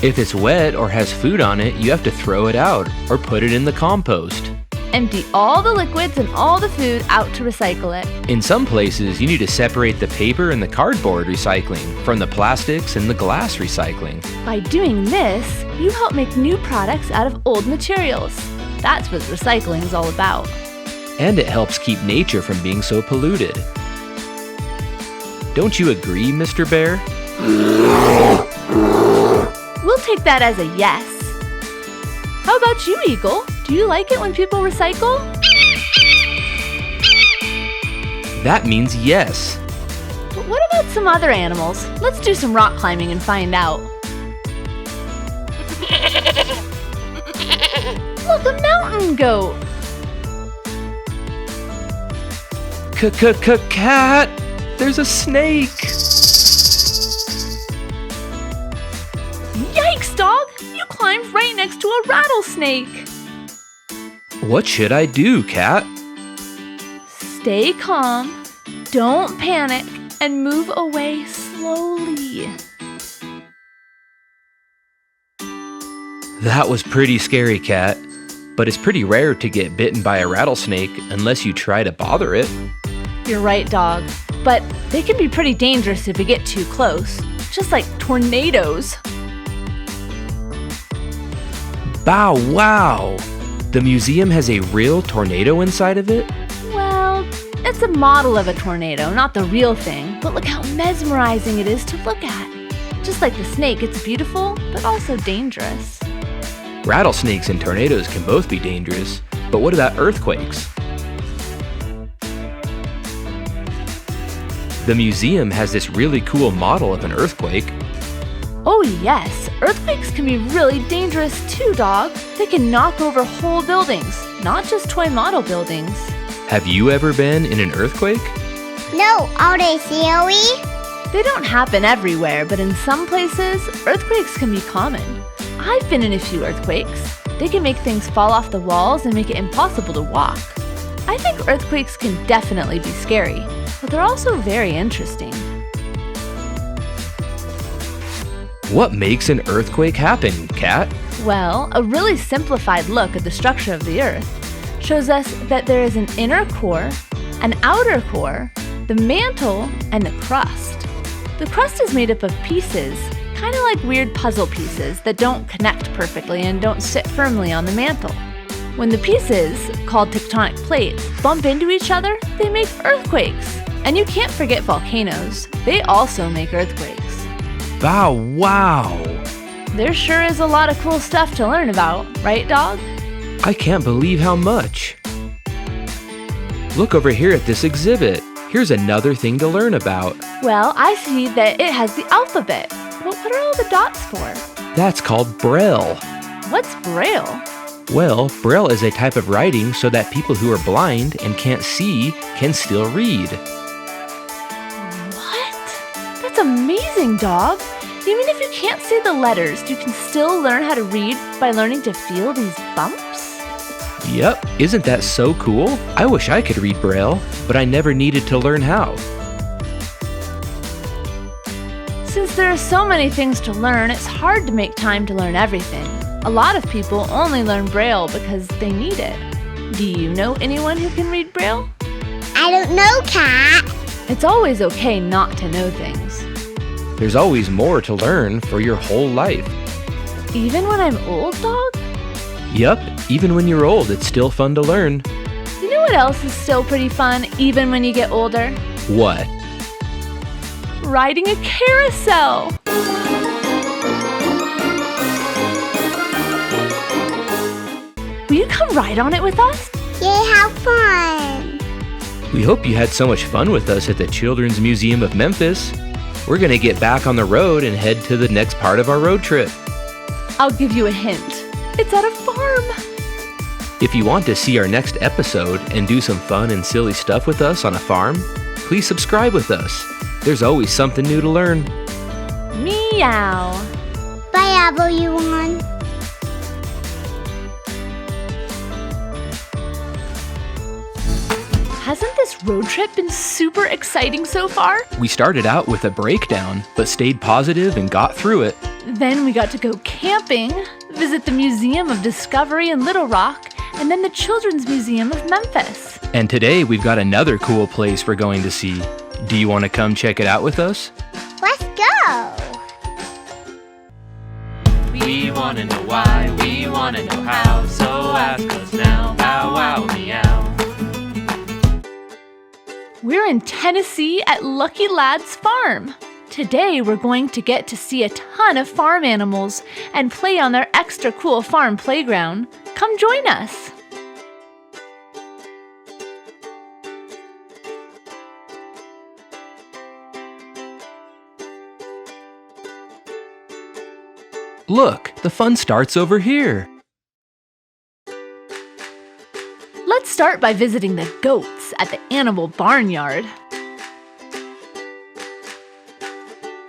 If it's wet or has food on it, you have to throw it out or put it in the compost. Empty all the liquids and all the food out to recycle it. In some places, you need to separate the paper and the cardboard recycling from the plastics and the glass recycling. By doing this, you help make new products out of old materials. That's what recycling is all about. And it helps keep nature from being so polluted. Don't you agree, Mr. Bear? We'll take that as a yes. How about you, Eagle? Do you like it when people recycle? That means yes. But what about some other animals? Let's do some rock climbing and find out. Look, a mountain goat! Cat! There's a snake! Yikes, dog! You climbed right next to a rattlesnake! What should I do, Cat? Stay calm, don't panic, and move away slowly. That was pretty scary, Cat. But it's pretty rare to get bitten by a rattlesnake unless you try to bother it. You're right, dog. But they can be pretty dangerous if you get too close. Just like tornadoes. Bow wow! The museum has a real tornado inside of it? Well, it's a model of a tornado, not the real thing. But look how mesmerizing it is to look at. Just like the snake, it's beautiful, but also dangerous. Rattlesnakes and tornadoes can both be dangerous, but what about earthquakes? The museum has this really cool model of an earthquake. Oh yes, earthquakes can be really dangerous too, dog. They can knock over whole buildings, not just toy model buildings. Have you ever been in an earthquake? No, are they scary? They don't happen everywhere, but in some places, earthquakes can be common. I've been in a few earthquakes. They can make things fall off the walls and make it impossible to walk. I think earthquakes can definitely be scary, but they're also very interesting. What makes an earthquake happen, Kat? Well, a really simplified look at the structure of the Earth shows us that there is an inner core, an outer core, the mantle, and the crust. The crust is made up of pieces, kind of like weird puzzle pieces that don't connect perfectly and don't sit firmly on the mantle. When the pieces, called tectonic plates, bump into each other, they make earthquakes. And you can't forget volcanoes. They also make earthquakes. Wow! There sure is a lot of cool stuff to learn about, right, dog? I can't believe how much. Look over here at this exhibit. Here's another thing to learn about. Well, I see that it has the alphabet. But what are all the dots for? That's called Braille. What's Braille? Well, Braille is a type of writing so that people who are blind and can't see can still read. What? That's amazing, dog. You mean if you can't see the letters, you can still learn how to read by learning to feel these bumps? Yep, isn't that so cool? I wish I could read Braille, but I never needed to learn how. Since there are so many things to learn, it's hard to make time to learn everything. A lot of people only learn Braille because they need it. Do you know anyone who can read Braille? I don't know, Cat. It's always okay not to know things. There's always more to learn for your whole life. Even when I'm old, dog? Yup, even when you're old, it's still fun to learn. You know what else is still pretty fun, even when you get older? What? Riding a carousel! Will you come ride on it with us? Yay, how fun! We hope you had so much fun with us at the Children's Museum of Memphis. We're gonna get back on the road and head to the next part of our road trip. I'll give you a hint. It's at a farm. If you want to see our next episode and do some fun and silly stuff with us on a farm, please subscribe with us. There's always something new to learn. Meow. Bye, everyone. Hasn't this road trip been super exciting so far? We started out with a breakdown, but stayed positive and got through it. Then we got to go camping, visit the Museum of Discovery in Little Rock, and then the Children's Museum of Memphis. And today we've got another cool place we're going to see. Do you want to come check it out with us? Let's go. We wanna know why, we wanna know how, so ask us now. Bow wow meow. We're in Tennessee at Lucky Lad's farm. Today we're going to get to see a ton of farm animals and play on their extra cool farm playground. Come join us. Look, the fun starts over here. Let's start by visiting the goats at the animal barnyard.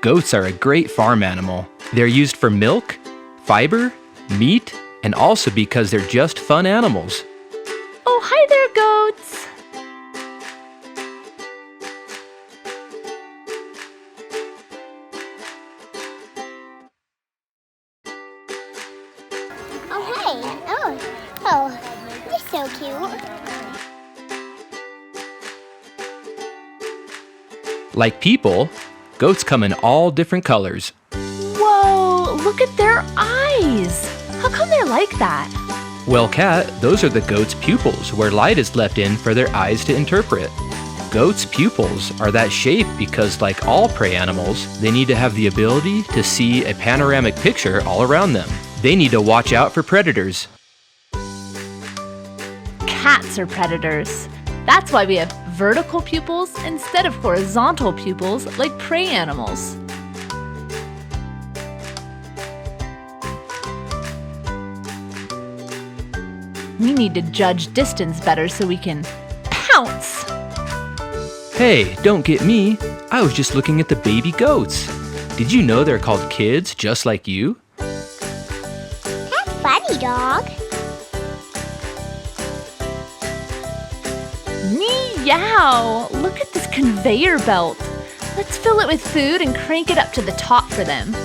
Goats are a great farm animal. They're used for milk, fiber, meat, and also because they're just fun animals. Oh, hi there, goats. Oh, hey. Oh, you're so cute. Like people, goats come in all different colors. Whoa, look at their eyes. How come they're like that? Well, Kat, those are the goat's pupils, where light is left in for their eyes to interpret. Goats' pupils are that shape because, like all prey animals, they need to have the ability to see a panoramic picture all around them. They need to watch out for predators. Cats are predators. That's why we have vertical pupils instead of horizontal pupils like prey animals. We need to judge distance better so we can pounce. Hey, don't get me. I was just looking at the baby goats. Did you know they're called kids just like you? That's funny, dog. Meow! Look at this conveyor belt. Let's fill it with food and crank it up to the top for them.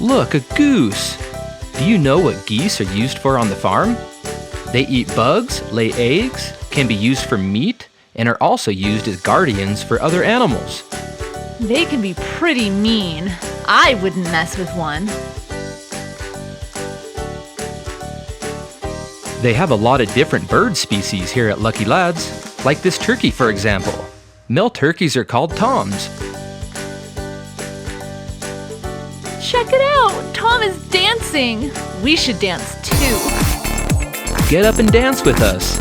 Look, a goose. Do you know what geese are used for on the farm? They eat bugs, lay eggs, can be used for meat, and are also used as guardians for other animals. They can be pretty mean. I wouldn't mess with one. They have a lot of different bird species here at Lucky Lads, like this turkey, for example. Male turkeys are called toms. Check it out! Tom is dancing! We should dance too. Get up and dance with us.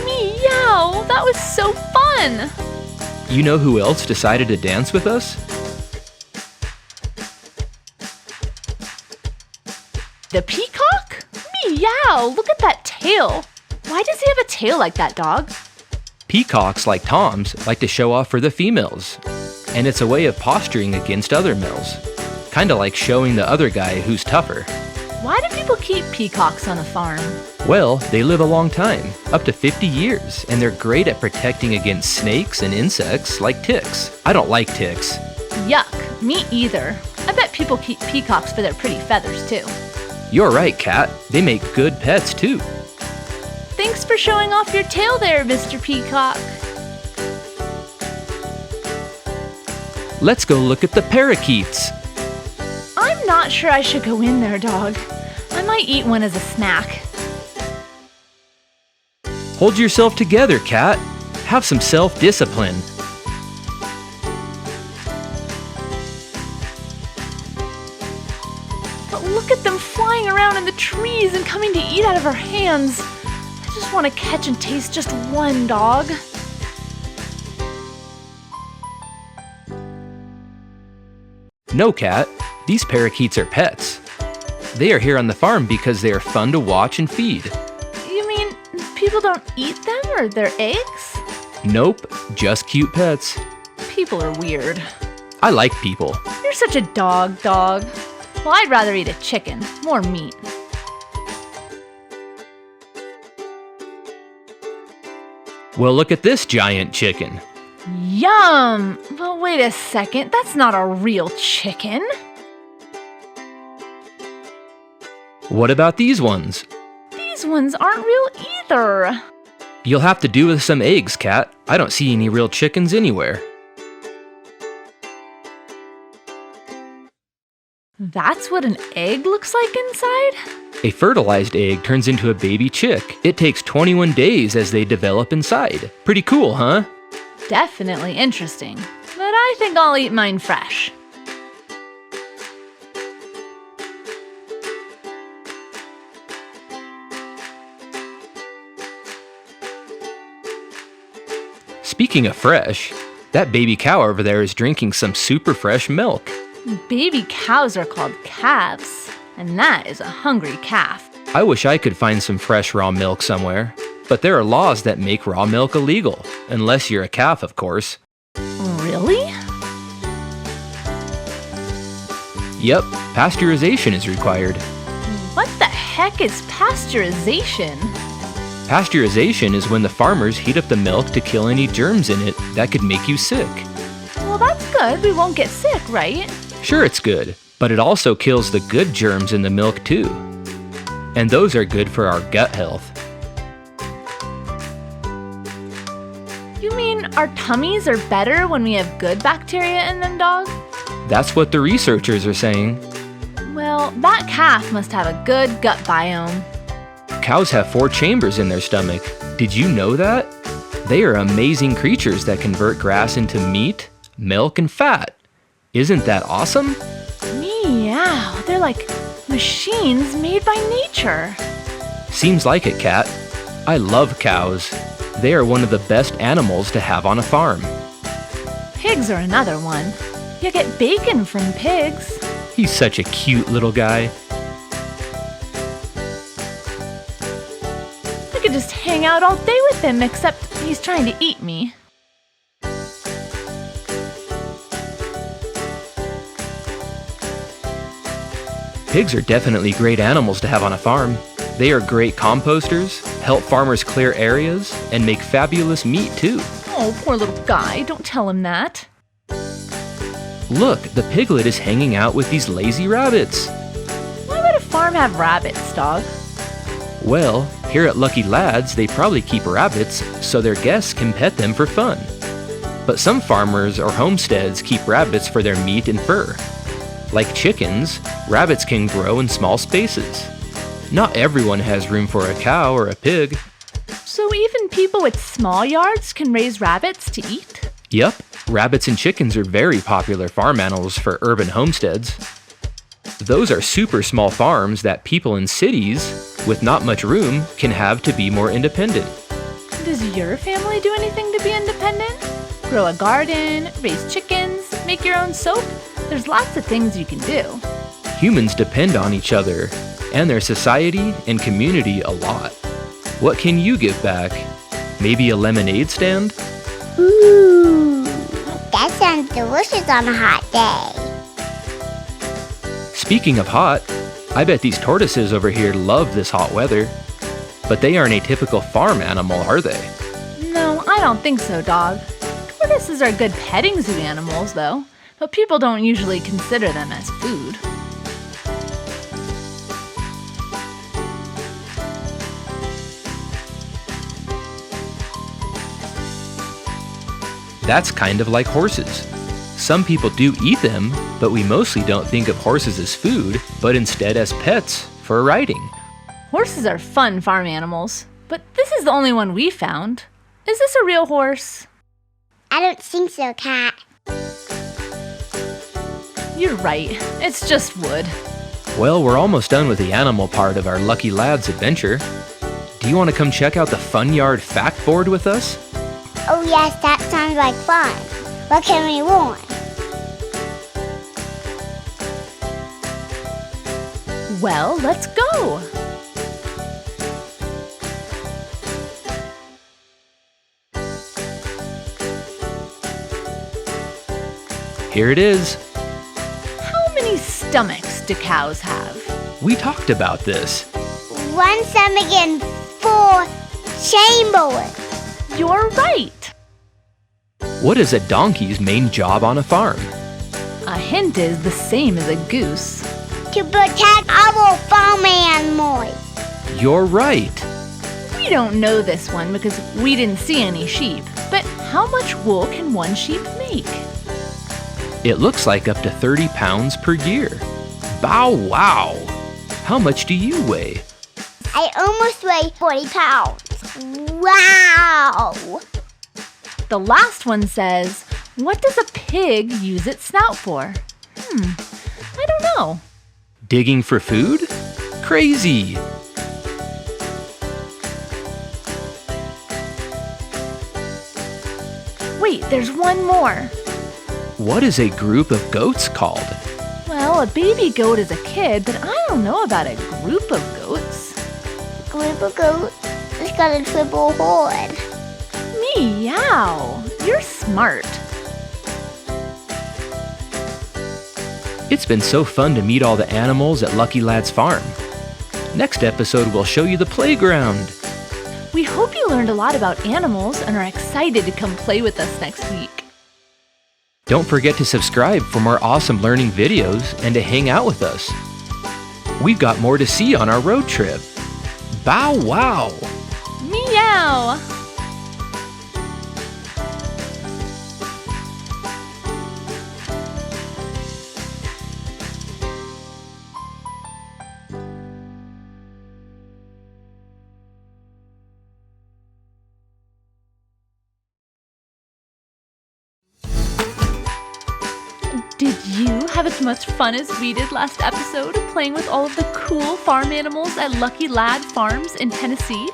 Meow! That was so fun! You know who else decided to dance with us? The peacock? Meow! Look at that tail! Why does he have a tail like that, dog? Peacocks, like toms, like to show off for the females. And it's a way of posturing against other males. Kinda like showing the other guy who's tougher. Why do people keep peacocks on a farm? Well, they live a long time, up to 50 years, and they're great at protecting against snakes and insects like ticks. I don't like ticks. Yuck, me either. I bet people keep peacocks for their pretty feathers too. You're right, Cat. They make good pets too. Thanks for showing off your tail there, Mr. Peacock. Let's go look at the parakeets. I'm not sure I should go in there, dog. I might eat one as a snack. Hold yourself together, Cat. Have some self-discipline. But look at them flying around in the trees and coming to eat out of our hands. I just want to catch and taste just one, dog. No, Cat. These parakeets are pets. They are here on the farm because they are fun to watch and feed. You mean people don't eat them or their eggs? Nope, just cute pets. People are weird. I like people. You're such a dog. Well, I'd rather eat a chicken. More meat. Well, look at this giant chicken. Yum! But wait a second, that's not a real chicken. What about these ones? These ones aren't real either. You'll have to do with some eggs, Cat. I don't see any real chickens anywhere. That's what an egg looks like inside? A fertilized egg turns into a baby chick. It takes 21 days as they develop inside. Pretty cool, huh? Definitely interesting. But I think I'll eat mine fresh. Speaking of fresh, that baby cow over there is drinking some super fresh milk. Baby cows are called calves, and that is a hungry calf. I wish I could find some fresh raw milk somewhere, but there are laws that make raw milk illegal, unless you're a calf, of course. Really? Yep, pasteurization is required. What the heck is pasteurization? Pasteurization is when the farmers heat up the milk to kill any germs in it that could make you sick. Well, that's good. We won't get sick, right? Sure, it's good, but it also kills the good germs in the milk too. And those are good for our gut health. You mean our tummies are better when we have good bacteria in them, dog? That's what the researchers are saying. Well, that calf must have a good gut biome. Cows have 4 chambers in their stomach. Did you know that? They are amazing creatures that convert grass into meat, milk, and fat. Isn't that awesome? Meow, they're like machines made by nature. Seems like it, Cat. I love cows. They are one of the best animals to have on a farm. Pigs are another one. You get bacon from pigs. He's such a cute little guy. I could just hang out all day with him, except he's trying to eat me. Pigs are definitely great animals to have on a farm. They are great composters, help farmers clear areas, and make fabulous meat too. Oh, poor little guy. Don't tell him that. Look, the piglet is hanging out with these lazy rabbits. Why would a farm have rabbits, dog? Well, here at Lucky Lads, they probably keep rabbits so their guests can pet them for fun. But some farmers or homesteads keep rabbits for their meat and fur. Like chickens, rabbits can grow in small spaces. Not everyone has room for a cow or a pig. So even people with small yards can raise rabbits to eat? Yup, rabbits and chickens are very popular farm animals for urban homesteads. Those are super small farms that people in cities with not much room can have to be more independent. Does your family do anything to be independent? Grow a garden, raise chickens, make your own soap? There's lots of things you can do. Humans depend on each other and their society and community a lot. What can you give back? Maybe a lemonade stand? Ooh, that sounds delicious on a hot day. Speaking of hot, I bet these tortoises over here love this hot weather. But they aren't a typical farm animal, are they? No, I don't think so, dog. Tortoises are good petting zoo animals, though, but people don't usually consider them as food. That's kind of like horses. Some people do eat them, but we mostly don't think of horses as food, but instead as pets for riding. Horses are fun farm animals, but this is the only one we found. Is this a real horse? I don't think so, Cat. You're right, it's just wood. Well, we're almost done with the animal part of our Lucky Lads adventure. Do you want to come check out the Fun Yard fact board with us? Oh yes, that sounds like fun. What can we learn? Well, let's go! Here it is. How many stomachs do cows have? We talked about this. One stomach and 4 chambers. You're right! What is a donkey's main job on a farm? A hint is the same as a goose. To protect our farm animals. You're right. We don't know this one because we didn't see any sheep, but how much wool can one sheep make? It looks like up to 30 pounds per year. Bow wow! How much do you weigh? I almost weigh 40 pounds. Wow! The last one says, what does a pig use its snout for? I don't know. Digging for food? Crazy! Wait, there's one more. What is a group of goats called? Well, a baby goat is a kid, but I don't know about a group of goats. Group of goats. It's got a triple horn. Meow! You're smart. It's been so fun to meet all the animals at Lucky Lad's farm. Next episode, we'll show you the playground. We hope you learned a lot about animals and are excited to come play with us next week. Don't forget to subscribe for more awesome learning videos and to hang out with us. We've got more to see on our road trip. Bow wow! Meow! Did you have as much fun as we did last episode playing with all of the cool farm animals at Lucky Lad Farms in Tennessee?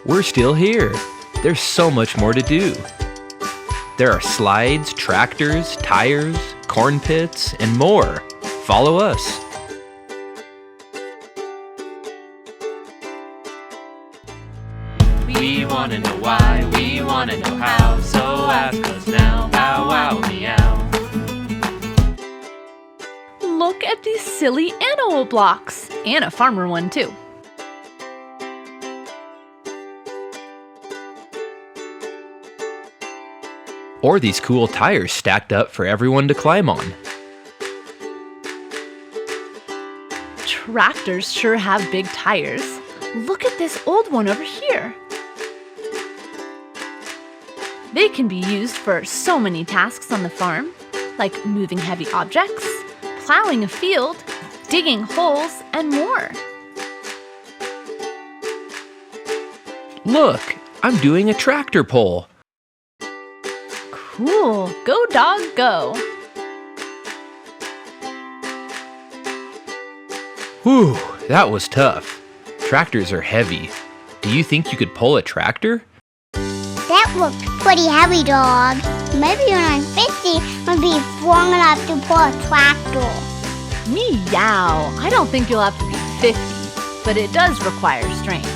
We're still here. There's so much more to do. There are slides, tractors, tires, corn pits, and more. Follow us. We wanna know why, we wanna know how, so ask us now. Bow wow meow. Look at these silly animal blocks, and a farmer one too. Or these cool tires stacked up for everyone to climb on. Tractors sure have big tires. Look at this old one over here. They can be used for so many tasks on the farm, like moving heavy objects, plowing a field, digging holes, and more. Look, I'm doing a tractor pull. Cool. Go, dog, go. Whew, that was tough. Tractors are heavy. Do you think you could pull a tractor? That looked pretty heavy, dog. Maybe when I'm 50, I'll be strong enough to pull a tractor. Meow. I don't think you'll have to be 50, but it does require strength.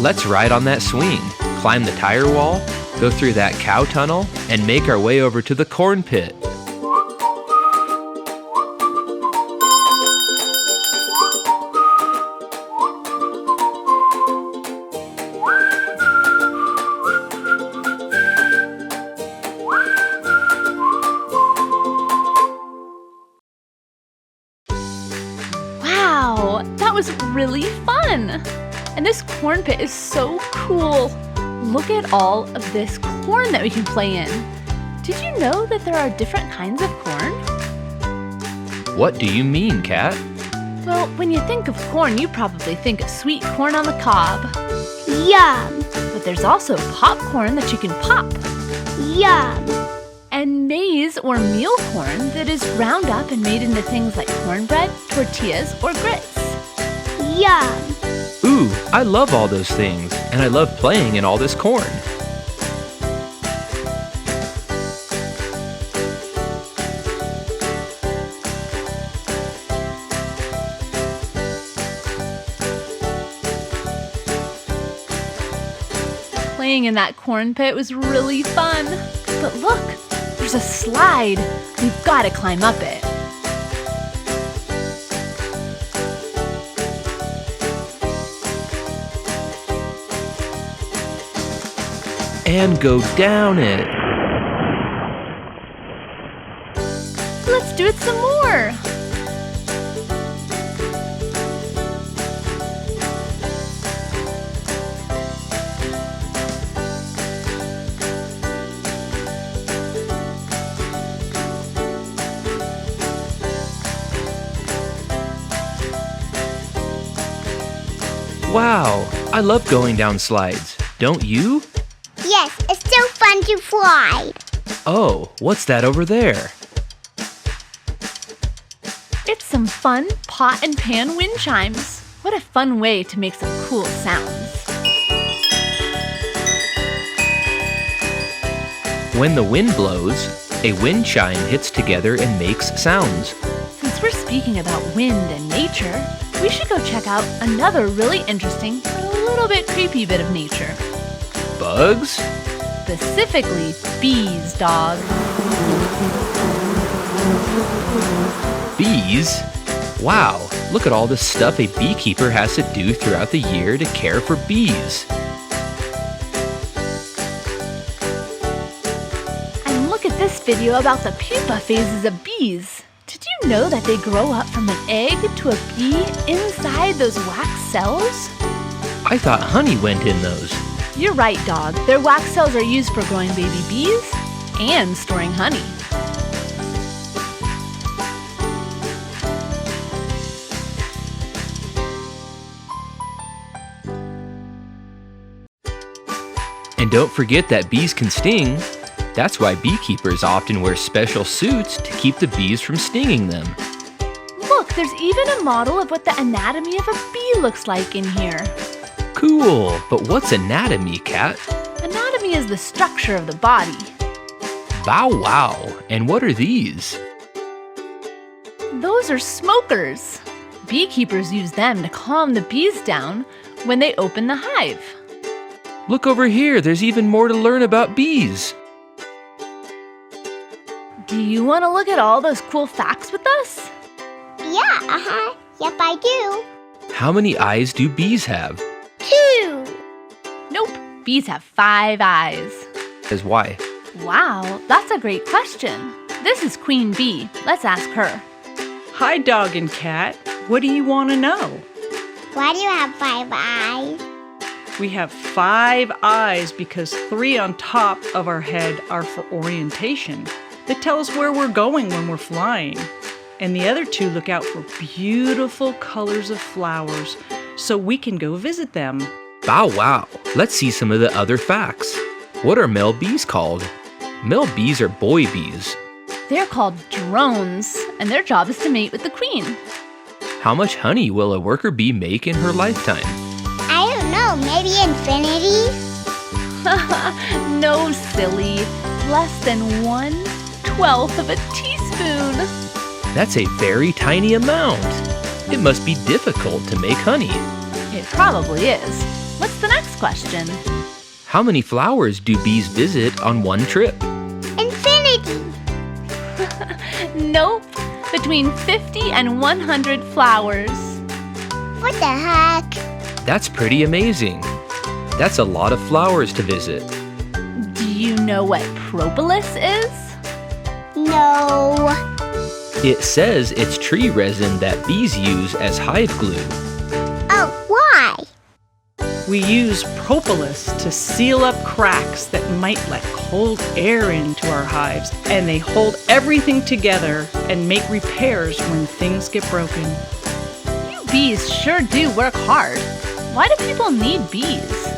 Let's ride on that swing, climb the tire wall, go through that cow tunnel, and make our way over to the corn pit. Wow, that was really fun. And this corn pit is so cool. Look at all of this corn that we can play in. Did you know that there are different kinds of corn? What do you mean, Kat? Well, when you think of corn, you probably think of sweet corn on the cob. Yum, But there's also popcorn that you can pop. yum. And maize or meal corn that is ground up and made into things like cornbread, tortillas, or grits. Yum. Ooh, I love all those things, and I love playing in all this corn. Playing in that corn pit was really fun. But look, there's a slide. We've got to climb up it. And go down it. Let's do it some more. Wow, I love going down slides. Don't you? Yes, it's so fun to slide. Oh, what's that over there? It's some fun pot and pan wind chimes. What a fun way to make some cool sounds. When the wind blows, a wind chime hits together and makes sounds. Since we're speaking about wind and nature, we should go check out another really interesting but a little bit creepy bit of nature. Bugs? Specifically, bees, dog. Bees? Wow, look at all the stuff a beekeeper has to do throughout the year to care for bees. And look at this video about the pupa phases of bees. Did you know that they grow up from an egg to a bee inside those wax cells? I thought honey went in those. You're right, dog. Their wax cells are used for growing baby bees and storing honey. And don't forget that bees can sting. That's why beekeepers often wear special suits to keep the bees from stinging them. Look, there's even a model of what the anatomy of a bee looks like in here. Cool, but what's anatomy, Kat? Anatomy is the structure of the body. Bow wow, and what are these? Those are smokers. Beekeepers use them to calm the bees down when they open the hive. Look over here, there's even more to learn about bees. Do you want to look at all those cool facts with us? Yeah, Yep, I do. How many eyes do bees have? 2. Nope, bees have 5 eyes. As why? Wow, that's a great question. This is Queen Bee. Let's ask her. Hi, dog and cat. What do you want to know? Why do you have 5 eyes? We have 5 eyes because 3 on top of our head are for orientation. They tell us where we're going when we're flying. And the other 2 look out for beautiful colors of flowers so we can go visit them. Bow wow! Let's see some of the other facts. What are male bees called? Male bees are boy bees. They're called drones, and their job is to mate with the queen. How much honey will a worker bee make in her lifetime? I don't know, maybe infinity? No, silly. Less than 1/12 of a teaspoon. That's a very tiny amount. It must be difficult to make honey. It probably is. What's the next question? How many flowers do bees visit on one trip? Infinity! Nope. Between 50 and 100 flowers. What the heck? That's pretty amazing. That's a lot of flowers to visit. Do you know what propolis is? No. It says it's tree resin that bees use as hive glue. Oh, why? We use propolis to seal up cracks that might let cold air into our hives, and they hold everything together and make repairs when things get broken. You bees sure do work hard. Why do people need bees?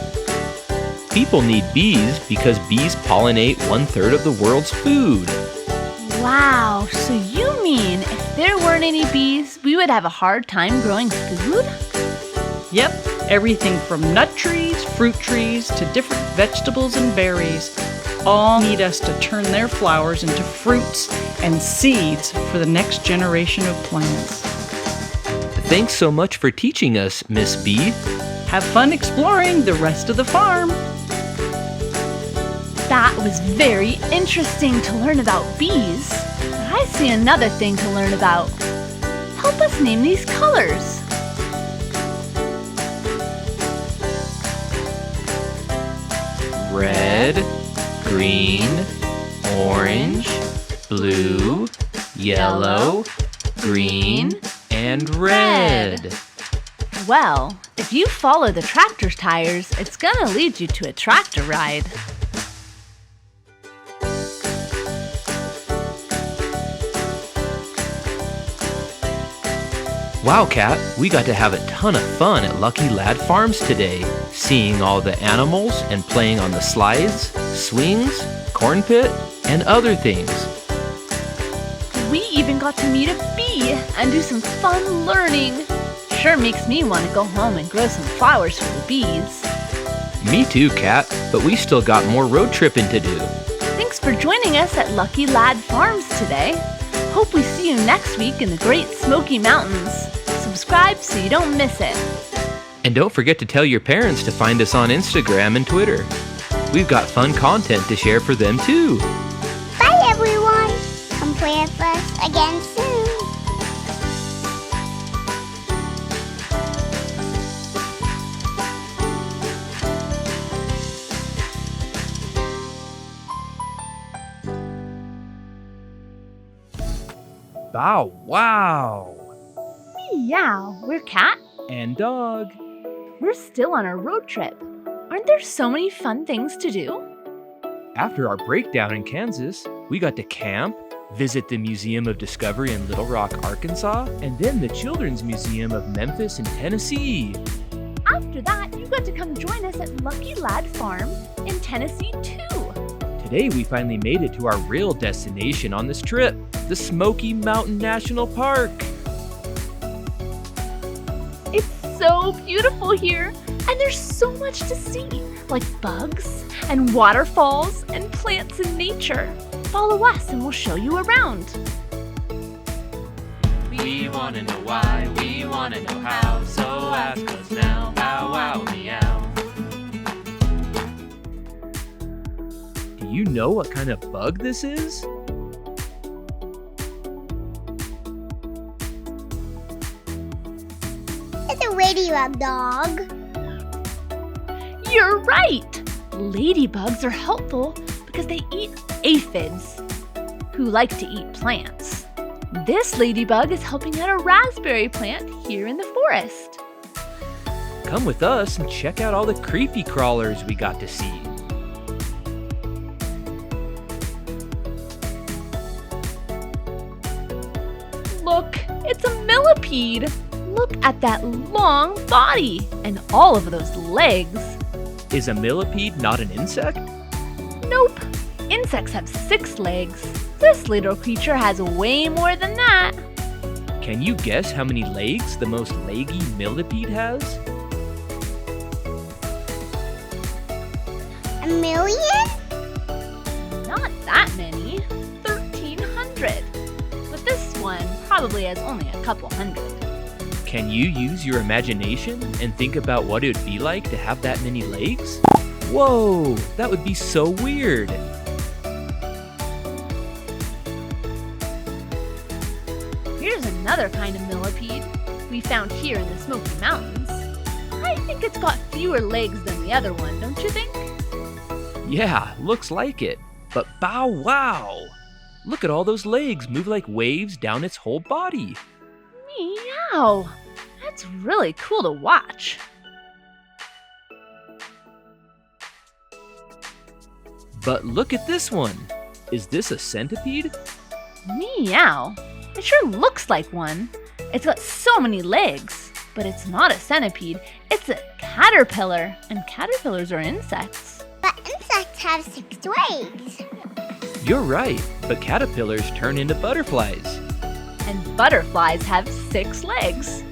People need bees because bees pollinate 1/3 of the world's food. Wow, so you mean if there weren't any bees, we would have a hard time growing food? Yep, everything from nut trees, fruit trees, to different vegetables and berries all need us to turn their flowers into fruits and seeds for the next generation of plants. Thanks so much for teaching us, Miss Bee. Have fun exploring the rest of the farm. That was very interesting to learn about bees. But I see another thing to learn about. Help us name these colors. Red, green, orange, blue, yellow, green, and red. Well, if you follow the tractor's tires, it's gonna lead you to a tractor ride. Wow, Kat, we got to have a ton of fun at Lucky Lad Farms today, seeing all the animals and playing on the slides, swings, corn pit, and other things. We even got to meet a bee and do some fun learning. Sure makes me want to go home and grow some flowers for the bees. Me too, Kat, but we still got more road tripping to do. Thanks for joining us at Lucky Lad Farms today. Hope we see you next week in the Great Smoky Mountains. Subscribe so you don't miss it. And don't forget to tell your parents to find us on Instagram and Twitter. We've got fun content to share for them too. Bye, everyone. Come play with us again soon. Bow wow! Meow, we're Cat. And dog. We're still on our road trip. Aren't there so many fun things to do? After our breakdown in Kansas, we got to camp, visit the Museum of Discovery in Little Rock, Arkansas, and then the Children's Museum of Memphis in Tennessee. After that, you got to come join us at Lucky Lad Farm in Tennessee too. Today we finally made it to our real destination on this trip, the Smoky Mountain National Park. It's so beautiful here, and there's so much to see, like bugs and waterfalls and plants in nature. Follow us and we'll show you around. We We wanna know why, we wanna know how. So ask us now, bow wow meow. Do you know what kind of bug this is? It's a ladybug, dog. You're right! Ladybugs are helpful because they eat aphids, who like to eat plants. This ladybug is helping out a raspberry plant here in the forest. Come with us and check out all the creepy crawlers we got to see. Look, it's a millipede! Look at that long body and all of those legs. Is a millipede not an insect? Nope. Insects have 6 legs. This little creature has way more than that. Can you guess how many legs the most leggy millipede has? A million? Not that many. 1,300. But this one probably has only a couple hundred. Can you use your imagination and think about what it would be like to have that many legs? Whoa, that would be so weird. Here's another kind of millipede we found here in the Smoky Mountains. I think it's got fewer legs than the other one, don't you think? Yeah, looks like it. But bow wow! Look at all those legs move like waves down its whole body. Meow! That's really cool to watch. But look at this one. Is this a centipede? Meow! It sure looks like one. It's got so many legs, but it's not a centipede. It's a caterpillar, and caterpillars are insects. But insects have 6 legs. You're right, but caterpillars turn into butterflies. And butterflies have 6 legs.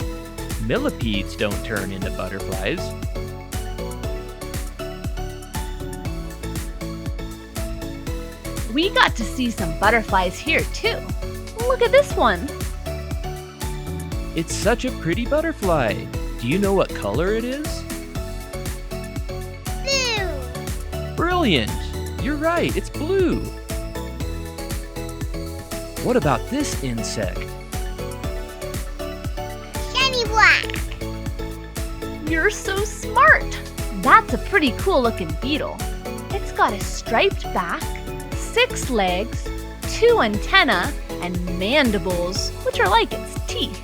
Millipedes don't turn into butterflies. We got to see some butterflies here too. Look at this one. It's such a pretty butterfly. Do you know what color it is? Blue. Brilliant! You're right, it's blue. What about this insect? Shiny black. You're so smart. That's a pretty cool looking beetle. It's got a striped back, 6 legs, 2 antennae, and mandibles, which are like its teeth.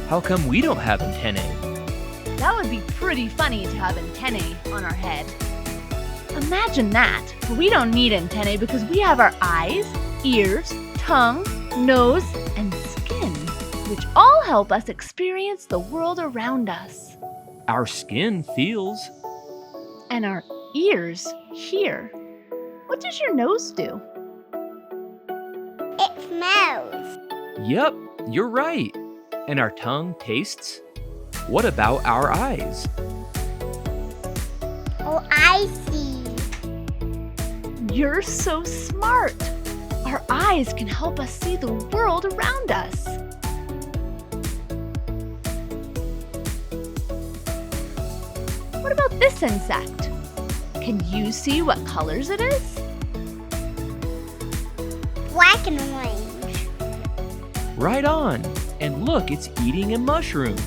How come we don't have antennae? That would be pretty funny to have antennae on our head. Imagine that. We don't need antennae because we have our eyes, ears, tongue, nose, and skin, which all help us experience the world around us. Our skin feels. And our ears hear. What does your nose do? It smells. Yep, you're right. And our tongue tastes. What about our eyes? Oh, I see. You're so smart. Our eyes can help us see the world around us. What about this insect? Can you see what colors it is? Black and orange. Right on. And look, it's eating a mushroom.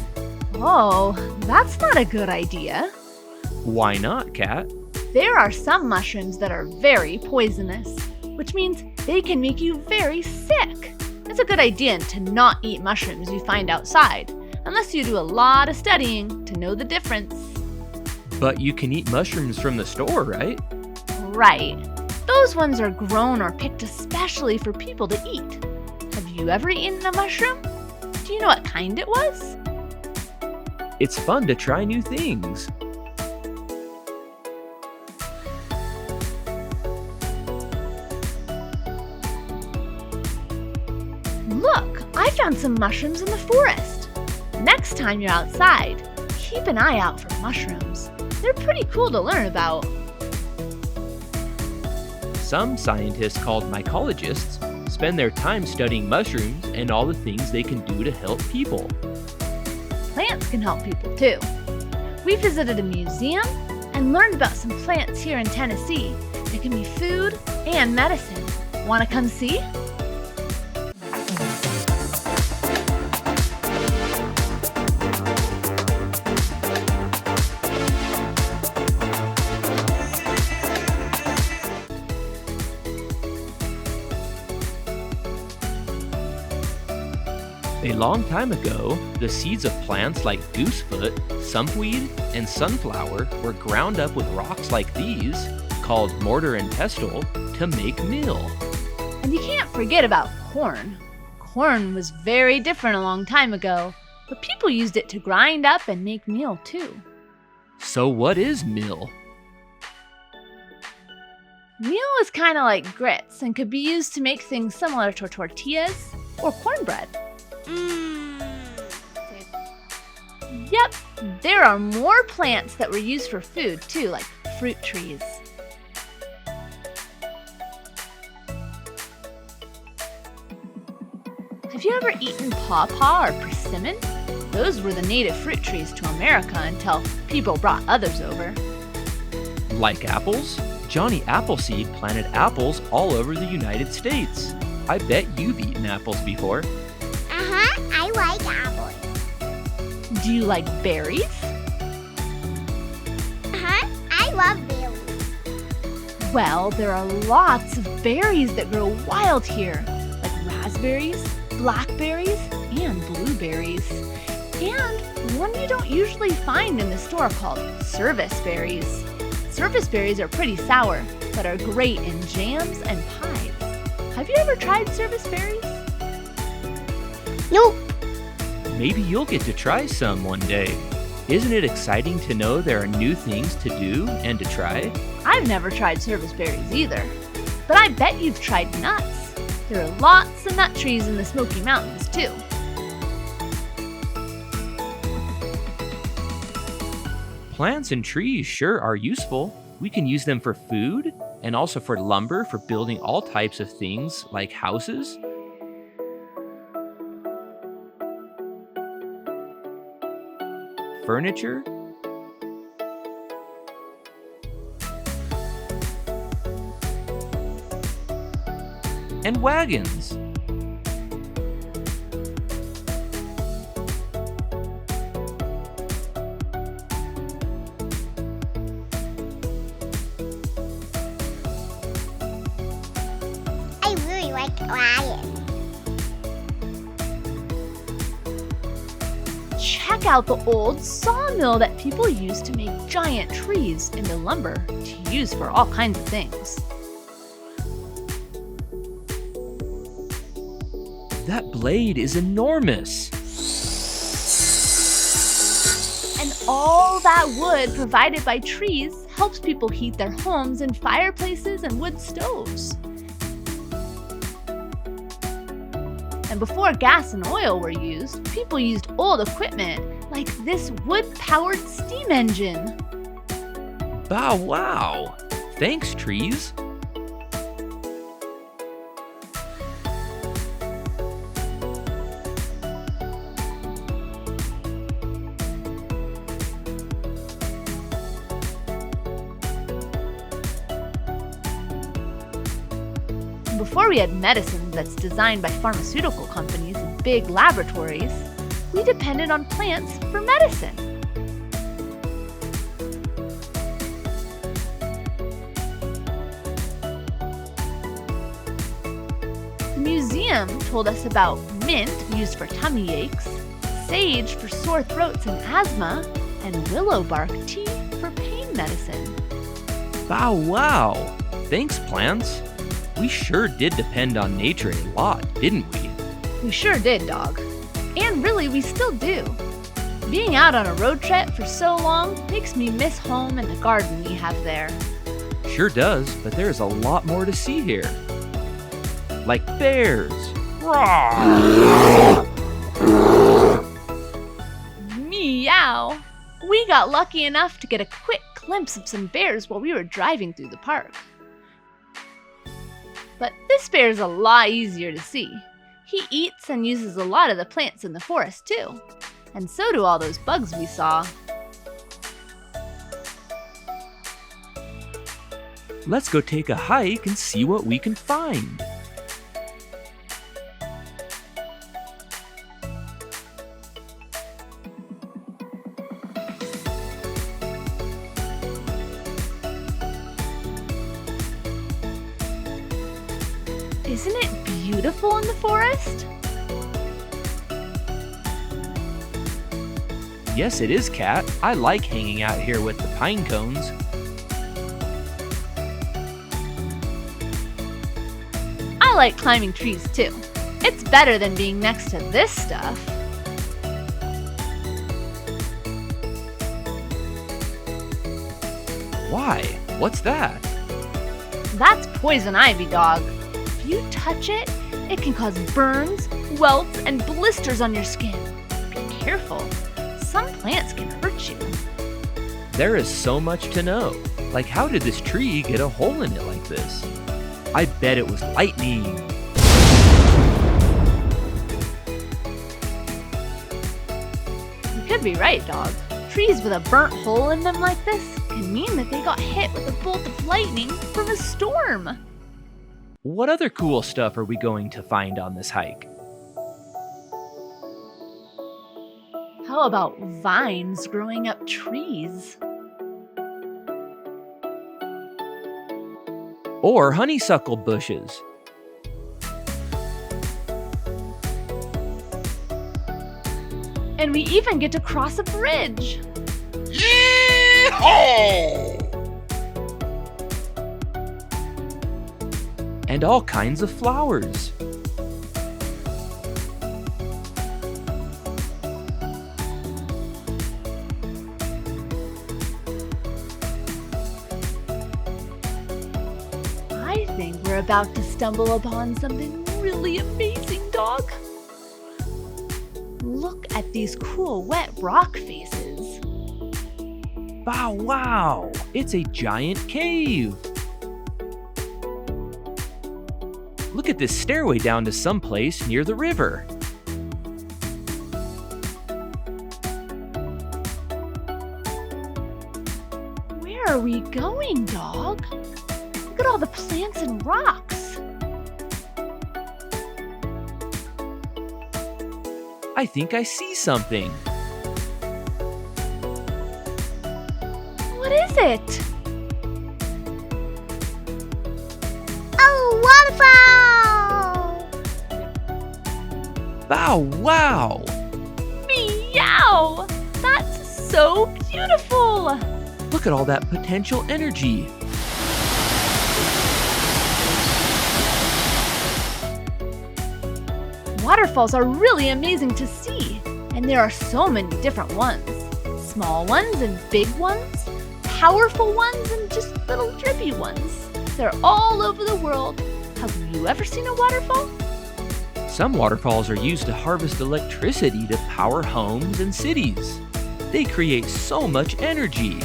Oh, that's not a good idea. Why not, Kat? There are some mushrooms that are very poisonous, which means they can make you very sick. It's a good idea to not eat mushrooms you find outside, unless you do a lot of studying to know the difference. But you can eat mushrooms from the store, right? Right. Those ones are grown or picked especially for people to eat. Have you ever eaten a mushroom? Do you know what kind it was? It's fun to try new things. Look, I found some mushrooms in the forest. Next time you're outside, keep an eye out for mushrooms. They're pretty cool to learn about. Some scientists called mycologists spend their time studying mushrooms and all the things they can do to help people. Plants can help people too. We visited a museum and learned about some plants here in Tennessee that can be food and medicine. Want to come see? A long time ago, the seeds of plants like goosefoot, sumpweed, and sunflower were ground up with rocks like these, called mortar and pestle, to make meal. And you can't forget about corn. Corn was very different a long time ago, but people used it to grind up and make meal too. So what is meal? Meal is kind of like grits and could be used to make things similar to tortillas or cornbread. Yep, there are more plants that were used for food too, like fruit trees. Have you ever eaten pawpaw or persimmon? Those were the native fruit trees to America until people brought others over. Like apples? Johnny Appleseed planted apples all over the United States. I bet you've eaten apples before. I like apples. Do you like berries? I love berries. Well, there are lots of berries that grow wild here, like raspberries, blackberries, and blueberries. And one you don't usually find in the store called service berries. Service berries are pretty sour, but are great in jams and pies. Have you ever tried service berries? Nope. Maybe you'll get to try some one day. Isn't it exciting to know there are new things to do and to try? I've never tried service berries either, but I bet you've tried nuts. There are lots of nut trees in the Smoky Mountains too. Plants and trees sure are useful. We can use them for food and also for lumber for building all types of things like houses. Furniture, and wagons. I really like wagons. Check out the old sawmill that people used to make giant trees into lumber to use for all kinds of things. That blade is enormous. And all that wood provided by trees helps people heat their homes in fireplaces and wood stoves. And before gas and oil were used, people used old equipment like this wood-powered steam engine. Bow wow! Thanks, trees. Before we had medicine that's designed by pharmaceutical companies and big laboratories, we depended on plants for medicine. The museum told us about mint used for tummy aches, sage for sore throats and asthma, and willow bark tea for pain medicine. Bow wow! Thanks, plants. We sure did depend on nature a lot, didn't we? We sure did, dog. And really, we still do. Being out on a road trip for so long makes me miss home and the garden we have there. Sure does, but there's a lot more to see here. Like bears. Roar! Meow! We got lucky enough to get a quick glimpse of some bears while we were driving through the park. But this bear is a lot easier to see. He eats and uses a lot of the plants in the forest too. And so do all those bugs we saw. Let's go take a hike and see what we can find. Isn't it beautiful in the forest? Yes, it is, Kat. I like hanging out here with the pine cones. I like climbing trees too. It's better than being next to this stuff. Why? What's that? That's poison ivy, dog. If you touch it, it can cause burns, welts, and blisters on your skin. Be careful. Some plants can hurt you. There is so much to know. Like, how did this tree get a hole in it like this? I bet it was lightning. You could be right, dog. Trees with a burnt hole in them like this can mean that they got hit with a bolt of lightning from a storm. What other cool stuff are we going to find on this hike? How about vines growing up trees? Or honeysuckle bushes? And we even get to cross a bridge. And all kinds of flowers. I think we're about to stumble upon something really amazing, dog. Look at these cool wet rock faces. Wow, wow! It's a giant cave! Look at this stairway down to someplace near the river. Where are we going, dog? Look at all the plants and rocks. I think I see something. What is it? Oh, waterfall! Wow, wow! Meow! That's so beautiful! Look at all that potential energy. Waterfalls are really amazing to see, and there are so many different ones. Small ones and big ones, powerful ones and just little drippy ones. They're all over the world. Have you ever seen a waterfall? Some waterfalls are used to harvest electricity to power homes and cities. They create so much energy.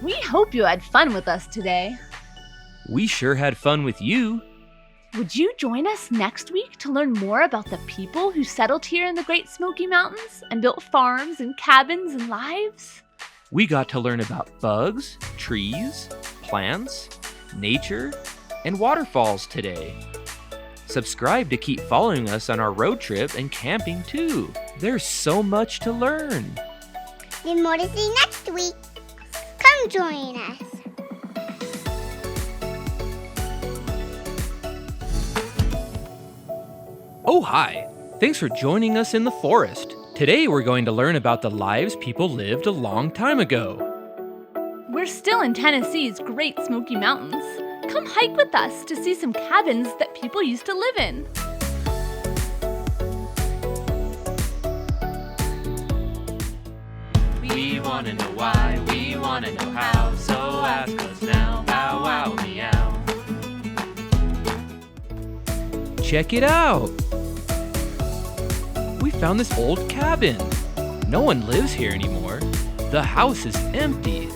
We hope you had fun with us today. We sure had fun with you. Would you join us next week to learn more about the people who settled here in the Great Smoky Mountains and built farms and cabins and lives? We got to learn about bugs, trees, plants, nature, and waterfalls today. Subscribe to keep following us on our road trip and camping too. There's so much to learn. There's more to see next week. Come join us. Oh, hi. Thanks for joining us in the forest. Today we're going to learn about the lives people lived a long time ago. We're still in Tennessee's Great Smoky Mountains. Come hike with us to see some cabins that people used to live in. We wanna know why, we wanna know how, so ask us now, bow wow meow. check it out! We found this old cabin. No one lives here anymore. The house is empty.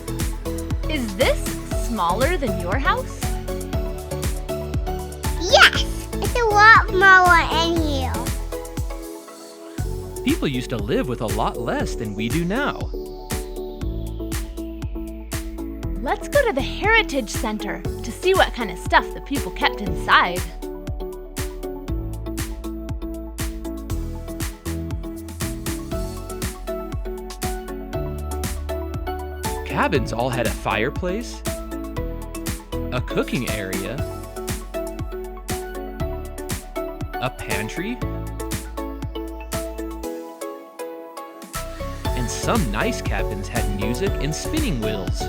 Is this smaller than your house? Yes, it's a lot smaller in here. People used to live with a lot less than we do now. Let's go to the Heritage Center to see what kind of stuff the people kept inside. Cabins all had a fireplace, a cooking area, a pantry, and some nice cabins had music and spinning wheels.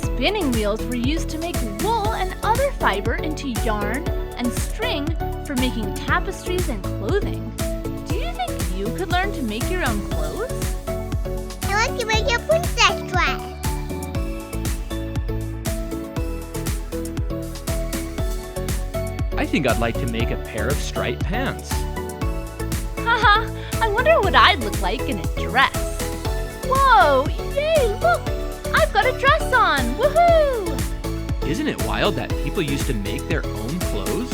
Spinning wheels were used to make wool and other fiber into yarn and string for making tapestries and clothing. Do you think you could learn to make your own clothes? I like to make a princess dress. I think I'd like to make a pair of striped pants. Haha, I wonder what I'd look like in a dress. Whoa, yay, look! I've got a dress on, woohoo! Isn't it wild that people used to make their own clothes?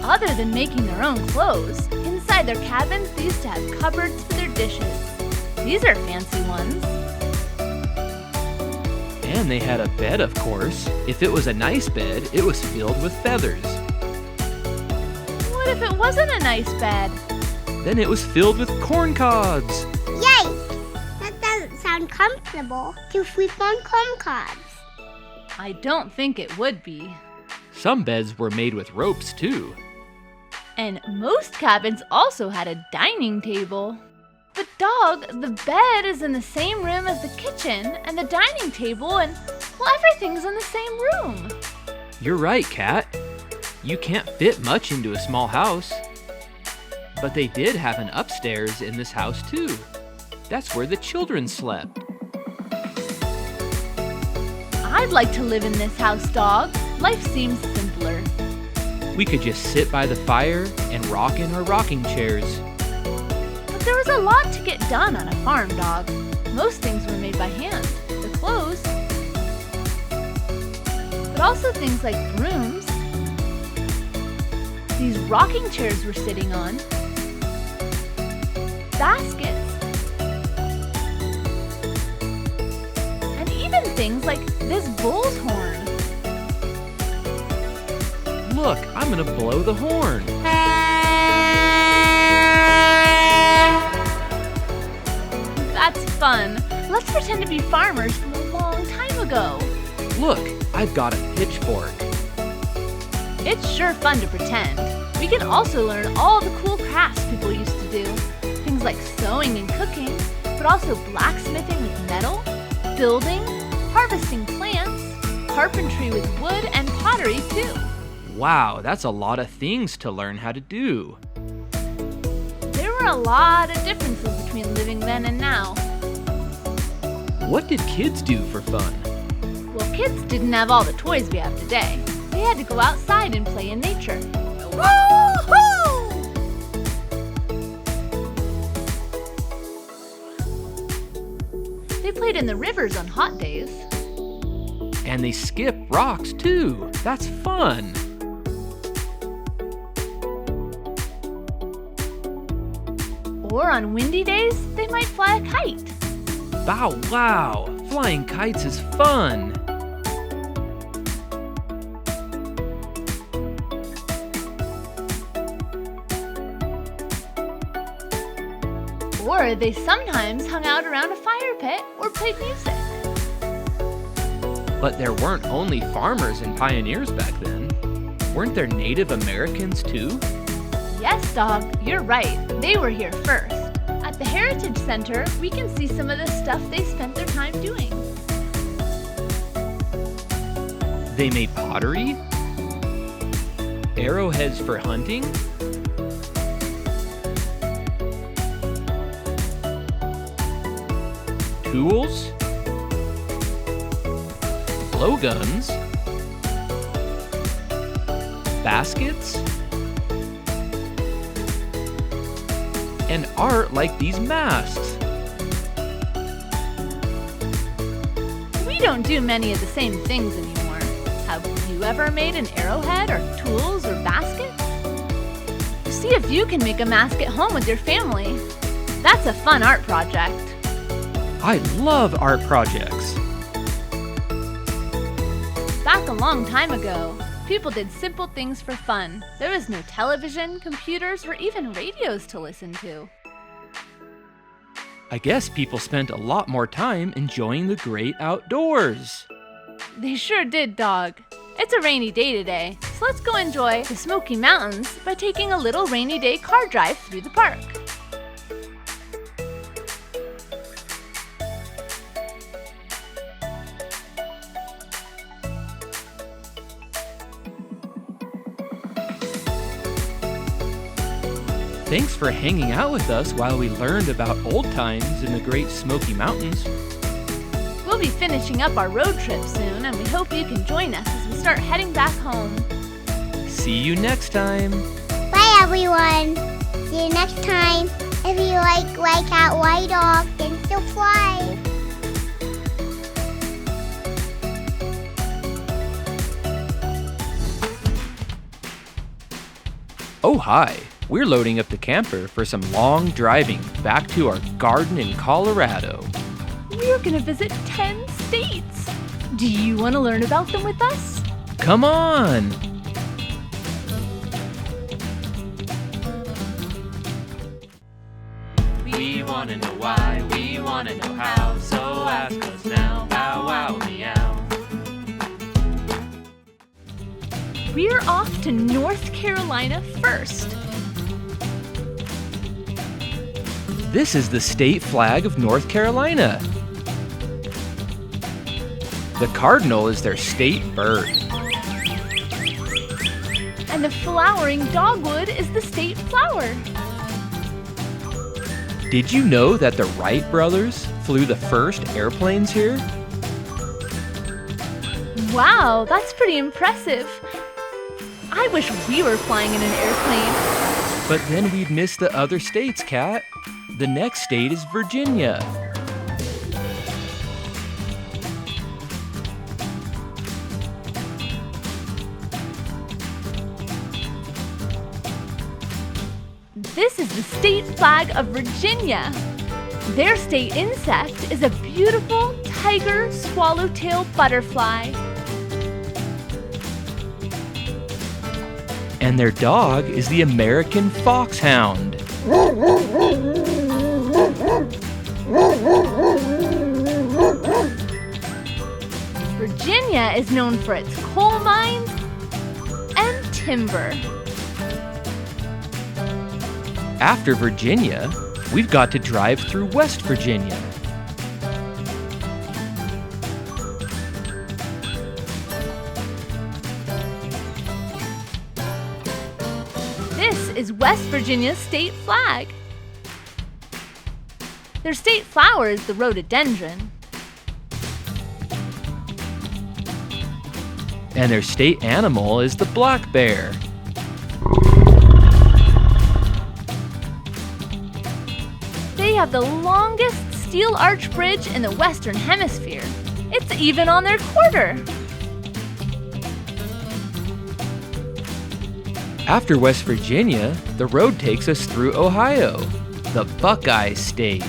Other than making their own clothes, inside their cabins they used to have cupboards for their dishes. These are fancy ones. And they had a bed, of course. If it was a nice bed, it was filled with feathers. What if it wasn't a nice bed? Then it was filled with corn cobs. Yikes! That doesn't sound comfortable to sleep on corn cobs. I don't think it would be. Some beds were made with ropes, too. And most cabins also had a dining table. But dog, the bed is in the same room as the kitchen and the dining table and, well, everything's in the same room. You're right, Kat. You can't fit much into a small house. But they did have an upstairs in this house, too. That's where the children slept. I'd like to live in this house, dog. Life seems simpler. We could just sit by the fire and rock in our rocking chairs. But there was a lot to get done on a farm, dog. Most things were made by hand. The clothes. But also things like brooms. These rocking chairs we're sitting on. Baskets. And even things like this bull's horn. Look, I'm gonna blow the horn. That's fun. Let's pretend to be farmers from a long time ago. Look, I've got a pitchfork. It's sure fun to pretend. We can also learn all the cool crafts people used to do. Things like sewing and cooking, but also blacksmithing with metal, building, harvesting plants, carpentry with wood, and pottery too. Wow, that's a lot of things to learn how to do. There were a lot of differences between living then and now. What did kids do for fun? Well, kids didn't have all the toys we have today. They had to go outside and play in nature. Woo-hoo! They played in the rivers on hot days. And they skip rocks too. That's fun. Or on windy days, they might fly a kite. Bow wow! Flying kites is fun! Or they sometimes hung out around a fire pit or played music. But there weren't only farmers and pioneers back then. Weren't there Native Americans too? Yes, dog, you're right. They were here first. At the Heritage Center, we can see some of the stuff they spent their time doing. They made pottery, arrowheads for hunting, tools, blowguns, baskets, and art like these masks. We don't do many of the same things anymore. Have you ever made an arrowhead or tools or baskets? See if you can make a mask at home with your family. That's a fun art project. I love art projects. Back a long time ago, people did simple things for fun. There was no television, computers, or even radios to listen to. I guess people spent a lot more time enjoying the great outdoors. They sure did, dog. It's a rainy day today, so let's go enjoy the Smoky Mountains by taking a little rainy day car drive through the park. Thanks for hanging out with us while we learned about old times in the Great Smoky Mountains. We'll be finishing up our road trip soon, and we hope you can join us as we start heading back home. See you next time. Bye, everyone. See you next time. If you like out White Dog, then still fly. Oh hi, we're loading up the camper for some long driving back to our garden in Colorado. We're gonna visit 10 states. Do you want to learn about them with us? Come on! We wanna know why, we wanna know how, so ask us now, bow wow meow. We're off to North Carolina first. This is the state flag of North Carolina. The cardinal is their state bird. And the flowering dogwood is the state flower. Did you know that the Wright brothers flew the first airplanes here? Wow, that's pretty impressive. I wish we were flying in an airplane. But then we'd miss the other states, Kat. The next state is Virginia. This is the state flag of Virginia. Their state insect is a beautiful tiger swallowtail butterfly. And their dog is the American foxhound. Virginia is known for its coal mines and timber. After Virginia, we've got to drive through West Virginia. This is West Virginia's state flag. Their state flower is the rhododendron. And their state animal is the black bear. They have the longest steel arch bridge in the Western Hemisphere. It's even on their quarter. After West Virginia, the road takes us through Ohio, the Buckeye State.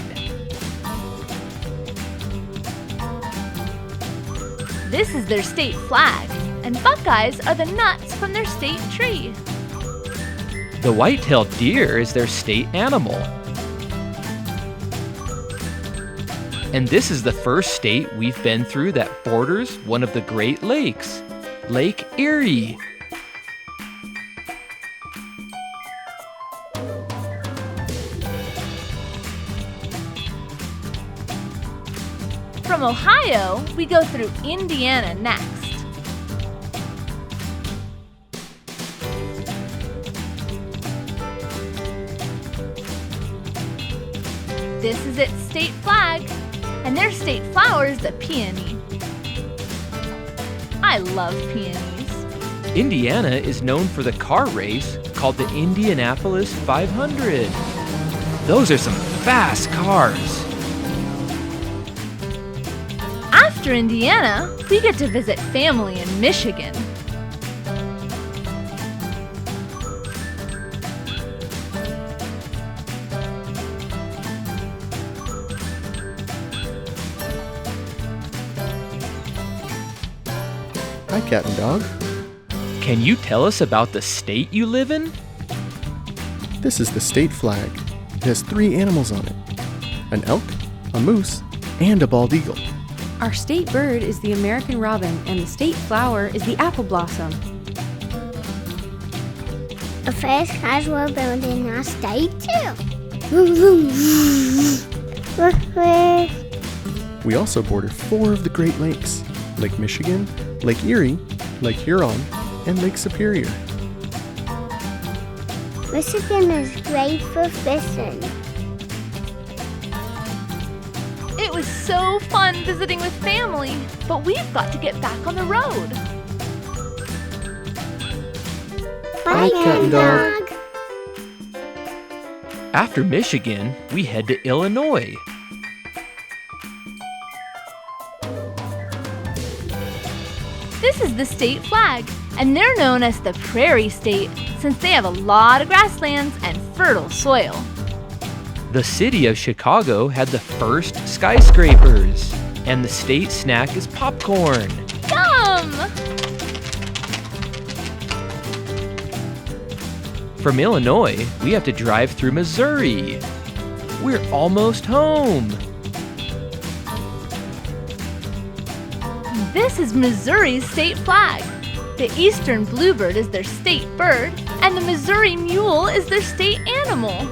This is their state flag, and buckeyes are the nuts from their state tree. The white-tailed deer is their state animal. And this is the first state we've been through that borders one of the Great Lakes, Lake Erie. From Ohio, we go through Indiana next. This is its state flag, and their state flower is the peony. I love peonies. Indiana is known for the car race called the Indianapolis 500. Those are some fast cars. After Indiana, we get to visit family in Michigan. Hi, Cat and Dog. Can you tell us about the state you live in? This is the state flag. It has 3 animals on it. An elk, a moose, and a bald eagle. Our state bird is the American robin, and the state flower is the apple blossom. The fast cars were built in our state too. We also border 4 of the Great Lakes: Lake Michigan, Lake Erie, Lake Huron, and Lake Superior. Michigan is great for fishing. It was so fun visiting with family, but we've got to get back on the road. Bye, Cat and Dog. After Michigan, we head to Illinois. This is the state flag, and they're known as the Prairie State since they have a lot of grasslands and fertile soil. The city of Chicago had the first skyscrapers, and the state snack is popcorn. Yum! From Illinois, we have to drive through Missouri. We're almost home. This is Missouri's state flag. The eastern bluebird is their state bird, and the Missouri mule is their state animal.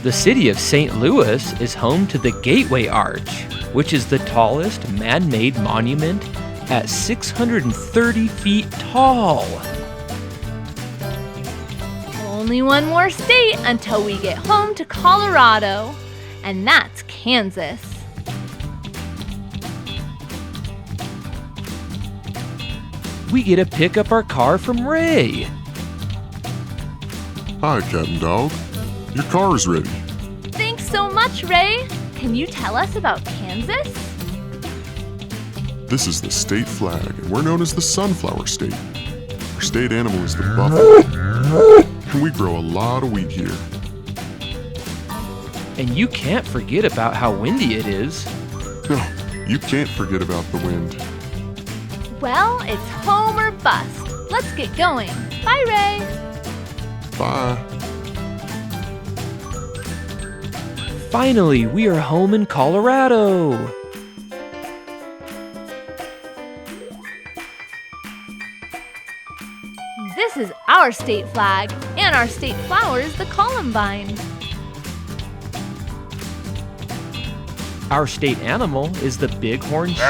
The city of St. Louis is home to the Gateway Arch, which is the tallest man-made monument at 630 feet tall. Only one more state until we get home to Colorado, and that's Kansas. We get to pick up our car from Ray. Hi, Cat and Dog. Your car is ready. Thanks so much, Ray. Can you tell us about Kansas? This is the state flag, and we're known as the Sunflower State. Our state animal is the buffalo, and we grow a lot of wheat here. And you can't forget about how windy it is. No, you can't forget about the wind. Well, it's home or bust. Let's get going. Bye, Ray. Bye. Finally, we are home in Colorado. This is our state flag, and our state flower is the columbine. Our state animal is the bighorn sheep.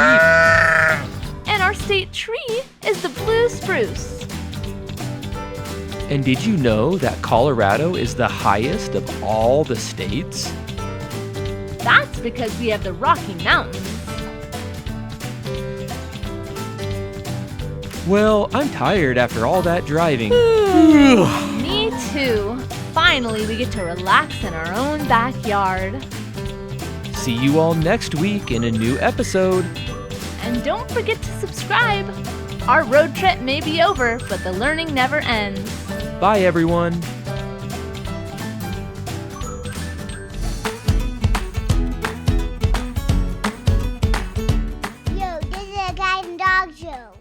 And our state tree is the blue spruce. And did you know that Colorado is the highest of all the states? That's because we have the Rocky Mountains. Well, I'm tired after all that driving. Me too. Finally, we get to relax in our own backyard. See you all next week in a new episode. And don't forget to subscribe. Our road trip may be over, but the learning never ends. Bye, everyone. Yo, this is a Cat and Dog show.